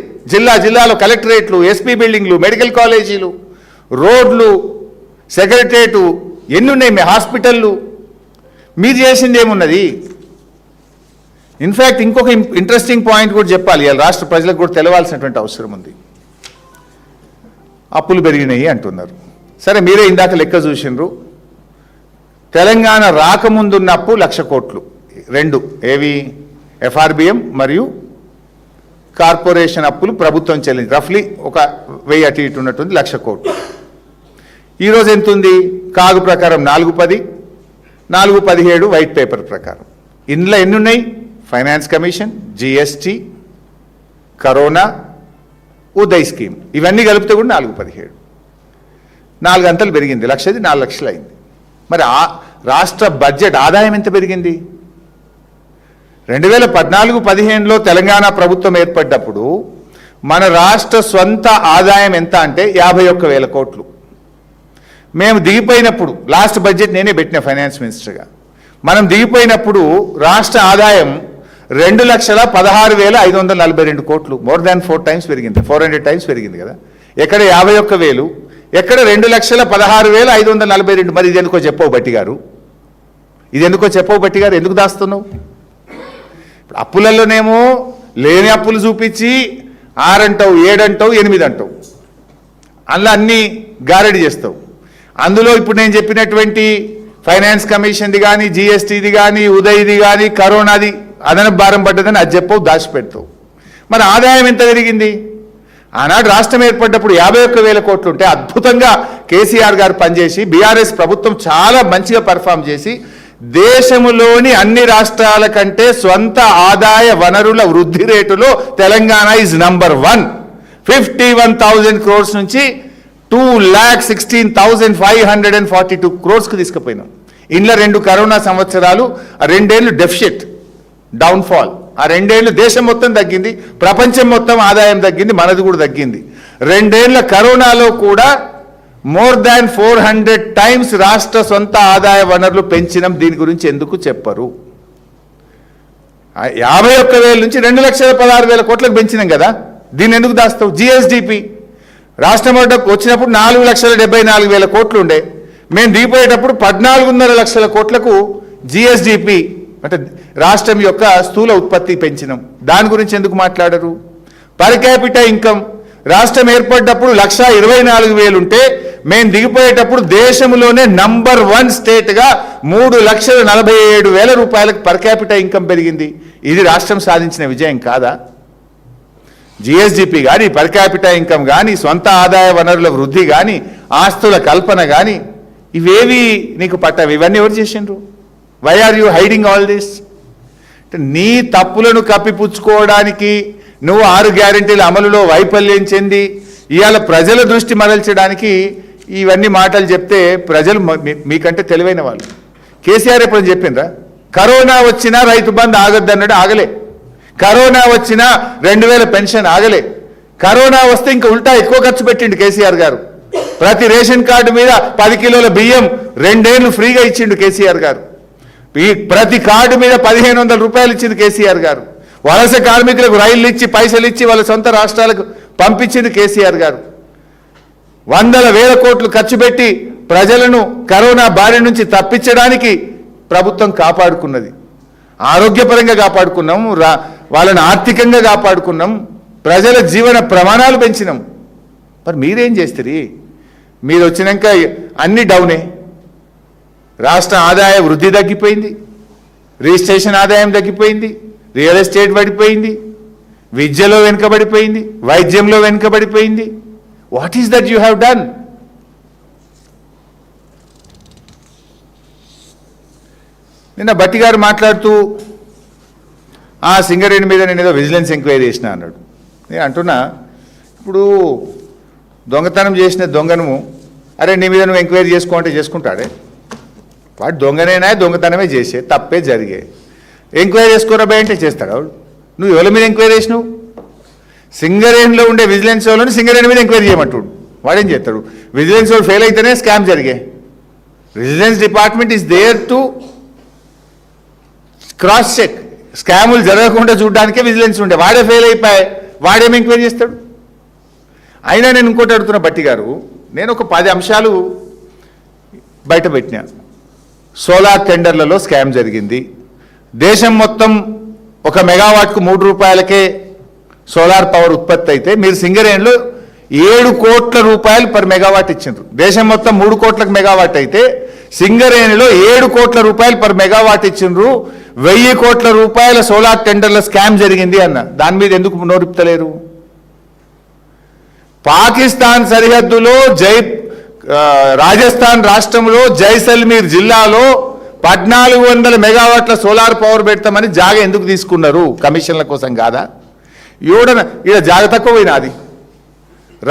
జిల్లాలో కలెక్టరేట్లు, ఎస్పీ బిల్డింగ్లు, మెడికల్ కాలేజీలు, రోడ్లు, సెక్రటరేటు ఎన్ని ఉన్నాయి? మీ హాస్పిటళ్ళు. మీరు చేసింది ఏమున్నది? ఇన్ఫ్యాక్ట్ ఇంకొక ఇంట్రెస్టింగ్ పాయింట్ కూడా చెప్పాలి, ఇవాళ రాష్ట్ర ప్రజలకు కూడా తెలవాల్సినటువంటి అవసరం ఉంది. అప్పులు పెరిగినాయి అంటున్నారు. సరే, మీరే ఇందాక లెక్క చూసిండ్రు. తెలంగాణ రాకముందున్న అప్పు 1,00,000 కోట్లు, 2 ఏవి? ఎఫ్ఆర్బిఎం మరియు కార్పొరేషన్ అప్పులు ప్రభుత్వం చెల్లించి రఫ్లీ ఒక 1000 అటు ఇటు ఉన్నట్టుంది, 1,00,000 కోట్లు. ఈరోజు ఎంత ఉంది? కాగు ప్రకారం 4-10, 4-17 వైట్ పేపర్ ప్రకారం. ఇందులో ఎన్ని ఉన్నాయి? Finance commission, GST, corona, Uday scheme, ఇవన్నీ కలిపితే కూడా 4-17, 4 అంతలు పెరిగింది. 1,00,000ది 4 లక్షలు అయింది. మరి రాష్ట్ర బడ్జెట్ ఆదాయం ఎంత పెరిగింది? 2014-15లో తెలంగాణ ప్రభుత్వం ఏర్పడ్డప్పుడు మన రాష్ట్ర స్వంత ఆదాయం ఎంత అంటే 51,000 కోట్లు. మేము దిగిపోయినప్పుడు, లాస్ట్ బడ్జెట్ నేనే పెట్టిన ఫైనాన్స్ మినిస్టర్గా, మనం దిగిపోయినప్పుడు రాష్ట్ర ఆదాయం 2,16,542 కోట్లు, మోర్ దాన్ 4 టైమ్స్ పెరిగింది, 400 టైమ్స్ పెరిగింది కదా. ఎక్కడ 51,000, ఎక్కడ 2,16,542. మరి ఇది ఎందుకో చెప్పవు బట్టి గారు, ఎందుకు దాస్తున్నావు? అప్పులలోనేమో లేని అప్పులు చూపించి 6 అంటావు, 7 అంటావు, 8 అంటావు, అందులో అన్నీ గారెడి చేస్తావు. అందులో ఇప్పుడు నేను చెప్పినటువంటి ఫైనాన్స్ కమిషన్ది కానీ, జిఎస్టీది కానీ, ఉదయ్ది కానీ, కరోనాది అదనపు భారం పడ్డదని అది చెప్పవు, దాచిపెడతావు. మరి ఆదాయం ఎంత పెరిగింది? ఆనాడు రాష్ట్రం ఏర్పడ్డప్పుడు 51,000 కోట్లు ఉంటే అద్భుతంగా కేసీఆర్ గారు పనిచేసి, బీఆర్ఎస్ ప్రభుత్వం చాలా మంచిగా పర్ఫామ్ చేసి దేశంలోని అన్ని రాష్ట్రాల కంటే స్వంత ఆదాయ వనరుల వృద్ధి రేటులో తెలంగాణ ఈజ్ నంబర్ 1. 51,000 crores నుంచి 2,16,542 crores తీసుకుపోయినాం. ఇంట్లో 2 కరోనా సంవత్సరాలు, 2 ఏళ్ళు డెఫిషిట్, డౌన్ఫాల్, ఆ 2 ఏళ్ళు దేశం మొత్తం తగ్గింది, ప్రపంచం మొత్తం ఆదాయం తగ్గింది, మనది కూడా తగ్గింది. 2 ఏళ్ల కరోనాలో కూడా మోర్ దాన్ 400 టైమ్స్ రాష్ట్ర సొంత ఆదాయ వనరులు పెంచినాం. దీని గురించి ఎందుకు చెప్పరు? 51,000 నుంచి 2,16,000 కోట్లకు పెంచినాం కదా, దీన్ని ఎందుకు దాస్తావు? జిఎస్డిపి రాష్ట్రం వచ్చినప్పుడు 4,74,000 కోట్లు ఉండే, మేము దిగిపోయేటప్పుడు 14.5 లక్షల కోట్లకు జిఎస్డిపి అంటే రాష్ట్రం యొక్క స్థూల ఉత్పత్తి పెంచినాం. దాని గురించి ఎందుకు మాట్లాడరు? పర్ క్యాపిటల్ ఇన్కమ్ రాష్ట్రం ఏర్పడ్డప్పుడు 1,24,000 ఉంటే మేము దిగిపోయేటప్పుడు దేశంలోనే నంబర్ 1 స్టేట్గా 3,47,000 రూపాయలకు పర్ క్యాపిటల్ ఇన్కమ్ పెరిగింది. ఇది రాష్ట్రం సాధించిన విజయం కాదా? జిఎస్డిపి కానీ, పర్ క్యాపిటల్ ఇన్కమ్ కానీ, సొంత ఆదాయ వనరుల వృద్ధి కానీ, ఆస్తుల కల్పన కానీ ఇవేవి నీకు పట్టవి? ఇవన్నీ ఎవరు చేసిండ్రు? Why are you hiding all this? నీ తప్పులను కప్పిపుచ్చుకోవడానికి నువ్వు 6 గ్యారెంటీల అమలులో వైఫల్యం చెంది ఇవాళ ప్రజల దృష్టి మరల్చడానికి ఇవన్నీ మాటలు చెప్తే ప్రజలు మీకంటే తెలివైన వాళ్ళు. కేసీఆర్ ఎప్పుడు చెప్పిండ్రా? కరోనా వచ్చినా రైతు బంధు ఆగొద్దన్నాడు, ఆగలే. కరోనా వచ్చినా 2,000 పెన్షన్ ఆగలే. కరోనా వస్తే ఇంకా ఉల్టా ఎక్కువ ఖర్చు పెట్టిండు కేసీఆర్ గారు. ప్రతి రేషన్ కార్డు మీద 10 కిలోల బియ్యం 2 ఏళ్ళు ఫ్రీగా ఇచ్చిండు కేసీఆర్ గారు. ఈ ప్రతి కార్డు మీద 1,500 రూపాయలు ఇచ్చింది కేసీఆర్ గారు. వలస కార్మికులకు రైళ్లు ఇచ్చి పైసలు ఇచ్చి వాళ్ళ సొంత రాష్ట్రాలకు పంపించింది కేసీఆర్ గారు. 100,000 కోట్లు ఖర్చు పెట్టి ప్రజలను కరోనా బారి నుంచి తప్పించడానికి ప్రభుత్వం కాపాడుకున్నది. ఆరోగ్యపరంగా కాపాడుకున్నాం, వాళ్ళని ఆర్థికంగా కాపాడుకున్నాం, ప్రజల జీవన ప్రమాణాలు పెంచినాం. మరి మీరేం చేస్తారు? మీరు వచ్చినాక అన్ని డౌనే. రాష్ట్ర ఆదాయ వృద్ధి తగ్గిపోయింది, రిజిస్ట్రేషన్ ఆదాయం తగ్గిపోయింది, రియల్ ఎస్టేట్ పడిపోయింది, విద్యలో వెనుకబడిపోయింది, వైద్యంలో వెనుకబడిపోయింది. What is that you have done? నిన్న భట్టి గారు మాట్లాడుతూ సింగరేణి మీద నేను ఏదో విజిలెన్స్ ఎంక్వైరీ చేసిన అన్నాడు. నేను అంటున్నా, ఇప్పుడు దొంగతనం చేసిన దొంగను అరే నీ మీద నువ్వు ఎంక్వైరీ చేసుకో అంటే చేసుకుంటాడే? వాడు దొంగనైనా దొంగతనమే చేసే, తప్పే జరిగే. ఎంక్వైరీ చేసుకోరాబాయ్ అంటే చేస్తాడు వాడు. నువ్వు ఎవరి మీద ఎంక్వైరీ చేసినావు? సింగరేణిలో ఉండే విజిలెన్స్ వాళ్ళని సింగరేణి మీద ఎంక్వైరీ చేయమంటాడు. వాడేం చేస్తాడు? విజిలెన్స్ వాళ్ళు ఫెయిల్ అయితేనే స్కామ్ జరిగే. Vigilance department is there to cross check. స్కాములు జరగకుండా చూడడానికే విజిలెన్స్ ఉండే. వాడే ఫెయిల్ అయిపోయి వాడేమి ఎంక్వైరీ చేస్తాడు? అయినా నేను ఇంకోటి అడుగుతున్నా భట్టి గారు, నేను ఒక 10 అంశాలు బయట పెట్టినా. సోలార్ టెండర్లలో స్కామ్ జరిగింది. దేశం మొత్తం 1 మెగావాట్కు 3 రూపాయలకే సోలార్ పవర్ ఉత్పత్తి అయితే మీరు సింగరేణిలో 7 కోట్ల రూపాయలు పర్ మెగావాట్ ఇచ్చిండ్రు. దేశం మొత్తం 3 కోట్లకు మెగావాట్ అయితే సింగరేణిలో 7 కోట్ల రూపాయలు పర్ మెగావాట్ ఇచ్చిండ్రు. 1000 కోట్ల రూపాయల సోలార్ టెండర్ల స్కామ్ జరిగింది అన్న. దాని మీద ఎందుకు నోరిపుతలేరు? పాకిస్తాన్ సరిహద్దులో రాజస్థాన్ రాష్ట్రంలో జైసల్మీర్ జిల్లాలో 1,400 మెగావాట్ల సోలార్ పవర్ పెడతామని జాగ ఎందుకు తీసుకున్నారు? కమిషన్ల కోసం కాదా? ఈడ జాగ తక్కువ పోయినాది.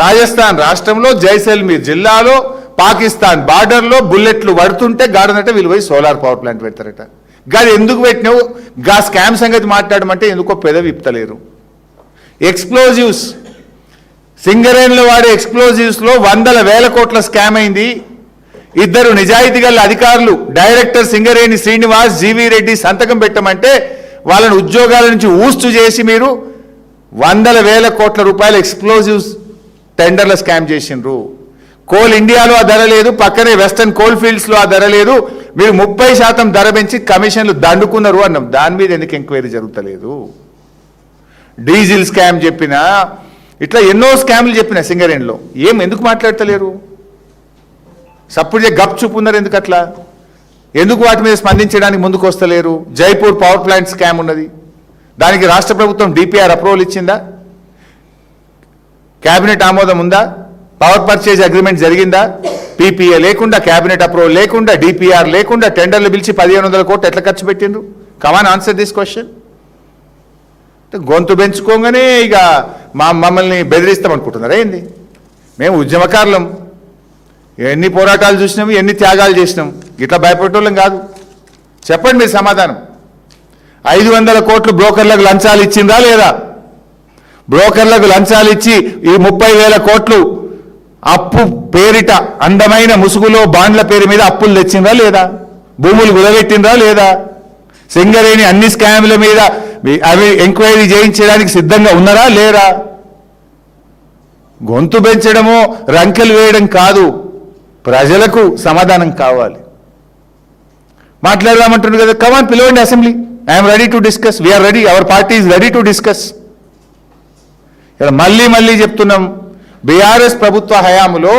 రాజస్థాన్ రాష్ట్రంలో జైసల్మీర్ జిల్లాలో పాకిస్తాన్ బార్డర్లో బుల్లెట్లు పడుతుంటే గాడనట వీళ్ళు పోయి సోలార్ పవర్ ప్లాంట్ పెడతారట. గాది ఎందుకు పెట్టినావు? గా స్కామ్ సంగతి మాట్లాడమంటే ఎందుకో పెదవి ఇప్తలేరు. ఎక్స్ప్లోజివ్స్, సింగరేణిలో వాడే ఎక్స్ప్లోజివ్స్లో 100,000 కోట్ల స్కామ్ అయింది. 2 నిజాయితీ గల అధికారులు డైరెక్టర్ సింగరేణి శ్రీనివాస్, జీవీ రెడ్డి సంతకం పెట్టమంటే వాళ్ళని ఉద్యోగాల నుంచి ఊస్తు చేసి మీరు 100,000 కోట్ల రూపాయల ఎక్స్ప్లోజివ్స్ టెండర్ల స్కామ్ చేసిండ్రు. కోల్ ఇండియాలో ఆ ధర లేదు, పక్కనే వెస్టర్న్ కోల్ ఫీల్డ్స్లో ఆ ధర లేదు. మీరు 30% ధర పెంచి కమిషన్లు దండుకున్నారు అన్నాం. దాని మీద ఎందుకు ఎంక్వైరీ జరుగుతలేదు? డీజిల్ స్కామ్ చెప్పినా, ఇట్లా ఎన్నో స్కామ్లు చెప్పినా సింగరేణిలో ఎందుకు మాట్లాడతలేరు? సప్పుడు గప్ చూపున్నారు ఎందుకు అట్లా? ఎందుకు వాటి మీద స్పందించడానికి ముందుకు వస్తలేరు? జైపూర్ పవర్ ప్లాంట్ స్కామ్ ఉన్నది, దానికి రాష్ట్ర ప్రభుత్వం డిపిఆర్ అప్రూవల్ ఇచ్చిందా? క్యాబినెట్ ఆమోదం ఉందా? పవర్ పర్చేజ్ అగ్రిమెంట్ జరిగిందా? పీపీఏ లేకుండా, క్యాబినెట్ అప్రూవల్ లేకుండా, డిపిఆర్ లేకుండా టెండర్లు పిలిచి 1,500 కోట్లు ఎట్లా ఖర్చు పెట్టిండ్రు? కమాన్ ఆన్సర్ దిస్ క్వశ్చన్. గొంతు పెంచుకోగానే ఇక మమ్మల్ని బెదిరిస్తామనుకుంటున్నారా ఏంది? మేము ఉద్యమకారులం, ఎన్ని పోరాటాలు చూసినాము, ఎన్ని త్యాగాలు చేసినాం. ఇట్లా భయపడేటోళ్ళం కాదు. చెప్పండి మీరు సమాధానం. 500 కోట్లు బ్రోకర్లకు లంచాలు ఇచ్చిందా లేదా? బ్రోకర్లకు లంచాలు ఇచ్చి ఈ 30,000 కోట్లు అప్పు పేరిట అందమైన ముసుగులో బాండ్ల పేరు మీద అప్పులు తెచ్చిందా లేదా? భూములు గులబెట్టిందా లేదా? సింగరేణి అన్ని స్కామ్ల మీద అవి ఎంక్వైరీ చేయించడానికి సిద్ధంగా ఉన్నారా లేరా? గొంతు పెంచడమో రంకెలు వేయడం కాదు, ప్రజలకు సమాధానం కావాలి. మాట్లాడదామంటున్నారు కదా, కమాన్ పిలవండి assembly, I'm ready to discuss, we're ready, our party is ready to discuss. మళ్ళీ చెప్తున్నాం, బీఆర్ఎస్ ప్రభుత్వ హయాములో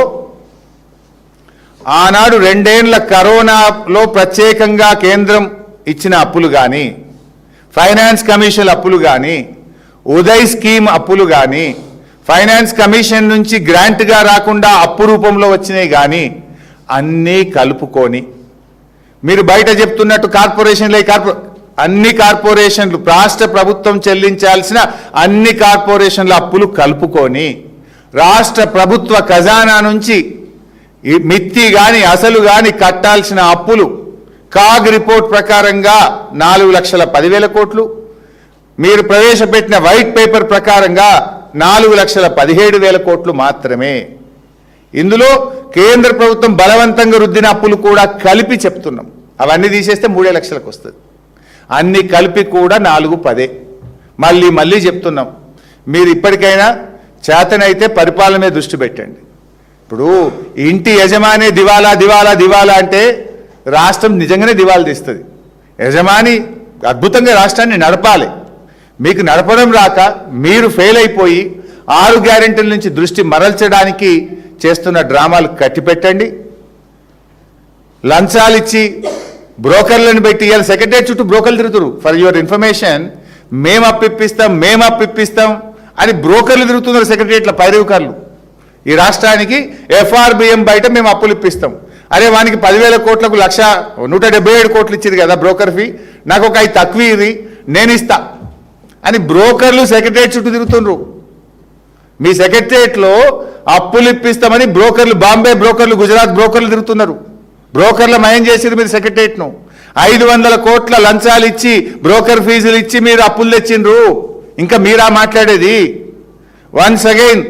ఆనాడు 2 ఏళ్ల కరోనాలో ప్రత్యేకంగా కేంద్రం ఇచ్చిన అప్పులు కానీ, ఫైనాన్స్ కమిషన్ అప్పులు కానీ, ఉదయ్ స్కీమ్ అప్పులు కానీ, ఫైనాన్స్ కమిషన్ నుంచి గ్రాంట్గా రాకుండా అప్పు రూపంలో వచ్చినాయి కానీ అన్నీ కలుపుకొని మీరు బయట చెప్తున్నట్టు అన్ని కార్పొరేషన్లు రాష్ట్ర ప్రభుత్వం చెల్లించాల్సిన అన్ని కార్పొరేషన్ల అప్పులు కలుపుకొని రాష్ట్ర ప్రభుత్వ ఖజానా నుంచి మిత్తి కానీ అసలు కానీ కట్టాల్సిన అప్పులు కాగ్ రిపోర్ట్ ప్రకారంగా 4,10,000 కోట్లు, మీరు ప్రవేశపెట్టిన వైట్ పేపర్ ప్రకారంగా 4,17,000 కోట్లు మాత్రమే. ఇందులో కేంద్ర ప్రభుత్వం బలవంతంగా రుద్దిన అప్పులు కూడా కలిపి చెప్తున్నాం. అవన్నీ తీసేస్తే 3 లక్షలకు వస్తుంది. అన్ని కలిపి కూడా 4,10. మళ్ళీ చెప్తున్నాం, మీరు ఇప్పటికైనా చేతనైతే పరిపాలన మీద దృష్టి పెట్టండి. ఇప్పుడు ఇంటి యజమాని దివాలా అంటే రాష్ట్రం నిజంగానే దివాలా తీస్తుంది. యజమాని అద్భుతంగా రాష్ట్రాన్ని నడపాలి. మీకు నడపడం రాక మీరు ఫెయిల్ అయిపోయి 6 గ్యారెంటీల నుంచి దృష్టి మరల్చడానికి చేస్తున్న డ్రామాలు కట్టిపెట్టండి. లంచాలు ఇచ్చి బ్రోకర్లను పెట్టి ఇవాళ సెక్రటరీ చుట్టూ బ్రోకర్లు తిరుగుతారు. ఫర్ యువర్ ఇన్ఫర్మేషన్, మేము అప్పిప్పిస్తాం అని బ్రోకర్లు తిరుగుతున్నారు సెక్రటరియట్ల పైరవికారులు. ఈ రాష్ట్రానికి FRBM బయట మేము అప్పులు ఇప్పిస్తాం. అరే వానికి 10,000 కోట్లకు 177 కోట్లు ఇచ్చింది కదా బ్రోకర్ ఫీ, నాకు ఒక 5 తక్కువ ఇది నేను ఇస్తా అని బ్రోకర్లు సెక్రటరియట్ చుట్టూ తిరుగుతుండ్రు. మీ సెక్రటరియట్లో అప్పులు ఇప్పిస్తామని బ్రోకర్లు, బాంబే బ్రోకర్లు, గుజరాత్ బ్రోకర్లు తిరుగుతున్నారు. బ్రోకర్ల మయం చేసింది మీరు సెక్రటరియట్ను. 500 కోట్ల లంచాలు ఇచ్చి బ్రోకర్ ఫీజులు ఇచ్చి మీరు అప్పులు తెచ్చిండ్రు. ఇంకా మీరా మాట్లాడేది? వన్స్ అగైన్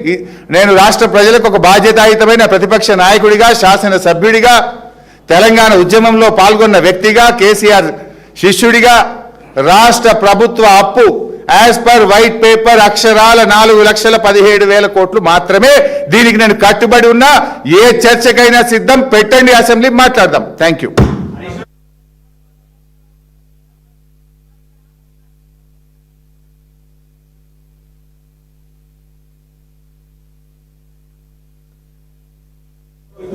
నేను రాష్ట్ర ప్రజలకు ఒక బాధ్యతాయుతమైన ప్రతిపక్ష నాయకుడిగా, శాసనసభ్యుడిగా, తెలంగాణ ఉద్యమంలో పాల్గొన్న వ్యక్తిగా, కేసీఆర్ శిష్యుడిగా రాష్ట్ర ప్రభుత్వ అప్పు యాజ్ పర్ వైట్ పేపర్ అక్షరాల 4,17,000 కోట్లు మాత్రమే. దీనికి నేను కట్టుబడి ఉన్నా. ఏ చర్చకైనా సిద్ధం, పెట్టండి అసెంబ్లీ, మాట్లాడదాం. Thank you.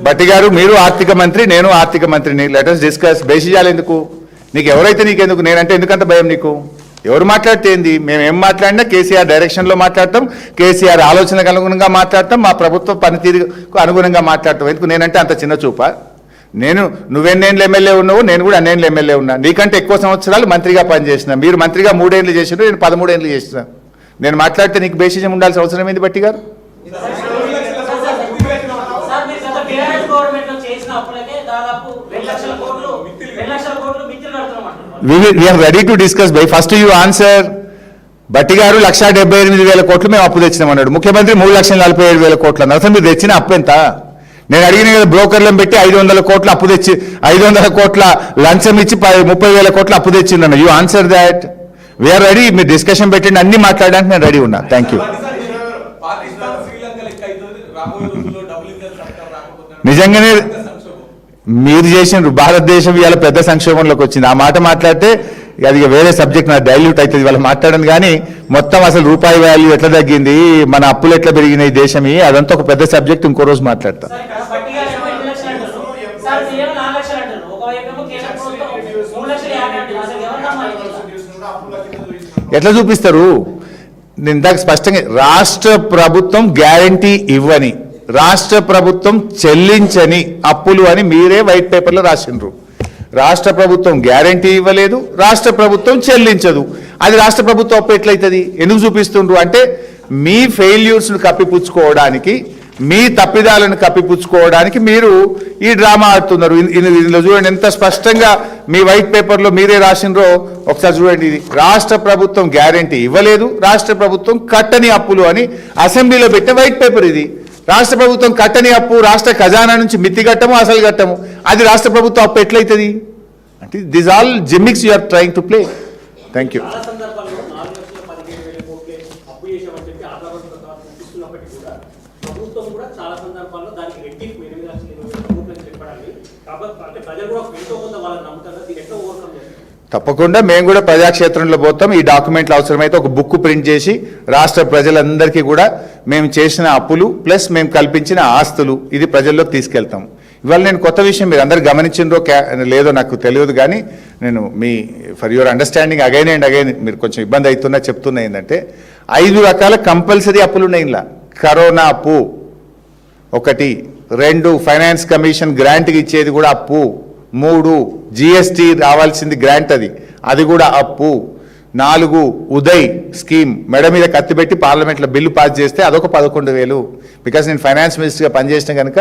భట్టి గారు, మీరు ఆర్థిక మంత్రి, నేను ఆర్థిక మంత్రిని. Let us discuss. బేసిజాలు ఎందుకు నీకు? ఎవరైతే నీకెందుకు? నేనంటే ఎందుకంత భయం నీకు? ఎవరు మాట్లాడితే ఏంది? మేము ఏం మాట్లాడినా కేసీఆర్ డైరెక్షన్లో మాట్లాడతాం, కేసీఆర్ ఆలోచనకు అనుగుణంగా మాట్లాడతాం, మా ప్రభుత్వ పనితీరుకు అనుగుణంగా మాట్లాడతాం. ఎందుకు నేనంటే అంత చిన్న చూపా? నువ్వెన్నేళ్ళు ఎమ్మెల్యే ఉన్నావు, నేను కూడా అన్నేళ్ళు ఎమ్మెల్యే ఉన్నా. నీకంటే ఎక్కువ సంవత్సరాలు మంత్రిగా పనిచేసిన. మీరు మంత్రిగా 3 ఏళ్ళు చేసినారు, నేను 13 ఏళ్ళు చేసిన. నేను మాట్లాడితే నీకు బేసిజం ఉండాల్సిన అవసరం ఏంది భట్టి గారు? We are ready to discuss. By first you answer. Bhatti గారు 1,78,000 కోట్లు మేము అప్పు తెచ్చినామన్నాడు. ముఖ్యమంత్రి 3,47,000 కోట్లు అన్నారు. అసలు మీరు తెచ్చిన అప్పు ఎంత? నేను అడిగిన కదా, బ్రోకర్లను పెట్టి 500 కోట్ల అప్పు తెచ్చి 500 కోట్ల లంచం ఇచ్చి 30,000 కోట్ల అప్పు తెచ్చిందన్న. You answer that. We are ready. మీరు డిస్కషన్ పెట్టండి, అన్ని మాట్లాడడానికి నేను రెడీ ఉన్నా. Thank you. నిజంగానే మీరు చేసిన భారతదేశం ఇవాళ పెద్ద సంక్షోభంలోకి వచ్చింది. ఆ మాట మాట్లాడితే అది వేరే సబ్జెక్ట్, నాకు డైల్యూట్ అవుతుంది. ఇవాళ మాట్లాడను కానీ మొత్తం అసలు రూపాయి వాల్యూ ఎట్లా తగ్గింది, మన అప్పులు ఎట్లా పెరిగినాయి దేశం, అదంతా ఒక పెద్ద సబ్జెక్ట్, ఇంకో రోజు మాట్లాడతాం. ఎట్లా చూపిస్తారు? నేను ఇందాక స్పష్టంగా, రాష్ట్ర ప్రభుత్వం గ్యారంటీ ఇవ్వని, రాష్ట్ర ప్రభుత్వం చెల్లించని అప్పులు అని మీరే వైట్ పేపర్లో రాసిండ్రు. రాష్ట్ర ప్రభుత్వం గ్యారంటీ ఇవ్వలేదు, రాష్ట్ర ప్రభుత్వం చెల్లించదు. అది రాష్ట్ర ప్రభుత్వం అప్పు ఎట్లయితుంది? ఎందుకు చూపిస్తుండ్రు అంటే మీ ఫెయిల్యూర్స్ను కప్పిపుచ్చుకోవడానికి మీ తప్పిదాలను కప్పిపుచ్చుకోవడానికి మీరు ఈ డ్రామా ఆడుతున్నారు. ఇందులో చూడండి ఎంత స్పష్టంగా మీ వైట్ పేపర్లో మీరే రాసినరో ఒకసారి చూడండి. ఇది రాష్ట్ర ప్రభుత్వం గ్యారెంటీ ఇవ్వలేదు, రాష్ట్ర ప్రభుత్వం కట్టని అప్పులు అని అసెంబ్లీలో పెట్టే వైట్ పేపర్ ఇది. రాష్ట్ర ప్రభుత్వం కట్టని అప్పు రాష్ట్ర ఖజానా నుంచి మిత్తి కట్టము అసలు కట్టము, అది రాష్ట్ర ప్రభుత్వం అప్పు ఎట్లయితుంది అంటే this all gimmicks you are trying to play. Thank you. చాలా సందర్భాల్లో 4,15,000 కోట్లే అప్పు చేశామని చెప్పి ఆధారాలు చూపిస్తున్నప్పటికీ కూడా ప్రభుత్వం కూడా చాలా సందర్భాల్లో దానికి రెట్టింపు 8,20,000 కోట్లని చెప్పడాన్ని కాబట్టి అంటే ప్రజలు కూడా ఎంతో కొంత వాళ్ళని నమ్ముతారు. దీన్ని ఎట్లా ఓవర్కమ్ చేస్తారు? తప్పకుండా మేము కూడా ప్రజాక్షేత్రంలో పోతాం. ఈ డాక్యుమెంట్లు అవసరమైతే ఒక బుక్ ప్రింట్ చేసి రాష్ట్ర ప్రజలందరికీ కూడా మేము చేసిన అప్పులు ప్లస్ మేము కల్పించిన ఆస్తులు ఇది ప్రజల్లోకి తీసుకెళ్తాం. ఇవాళ నేను కొత్త విషయం మీరు అందరు గమనించిందో లేదో నాకు తెలియదు, కానీ నేను me for your understanding again and again మీరు కొంచెం ఇబ్బంది అవుతున్నా చెప్తున్నా ఏంటంటే 5 రకాల కంపల్సరీ అప్పులు ఉన్నాయి ఇలా. కరోనా అప్పు 1, 2 ఫైనాన్స్ కమిషన్ గ్రాంట్కి ఇచ్చేది కూడా అప్పు, 3 జిఎస్టీ రావాల్సింది గ్రాంట్ అది కూడా అప్పు, 4 ఉదయ్ స్కీమ్ మెడ మీద కత్తి పెట్టి పార్లమెంట్లో బిల్లు పాస్ చేస్తే అదొక 11,000. బికాస్ నేను ఫైనాన్స్ మినిస్టర్గా పనిచేసిన కనుక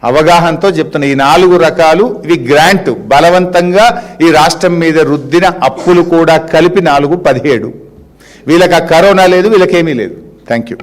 అవగాహనతో చెప్తున్నా. ఈ 4 రకాలు ఇవి గ్రాంట్ బలవంతంగా ఈ రాష్ట్రం మీద రుద్దిన అప్పులు కూడా కలిపి 4, 17. వీళ్ళకి ఆ కరోనా లేదు, వీళ్ళకేమీ లేదు. Thank you.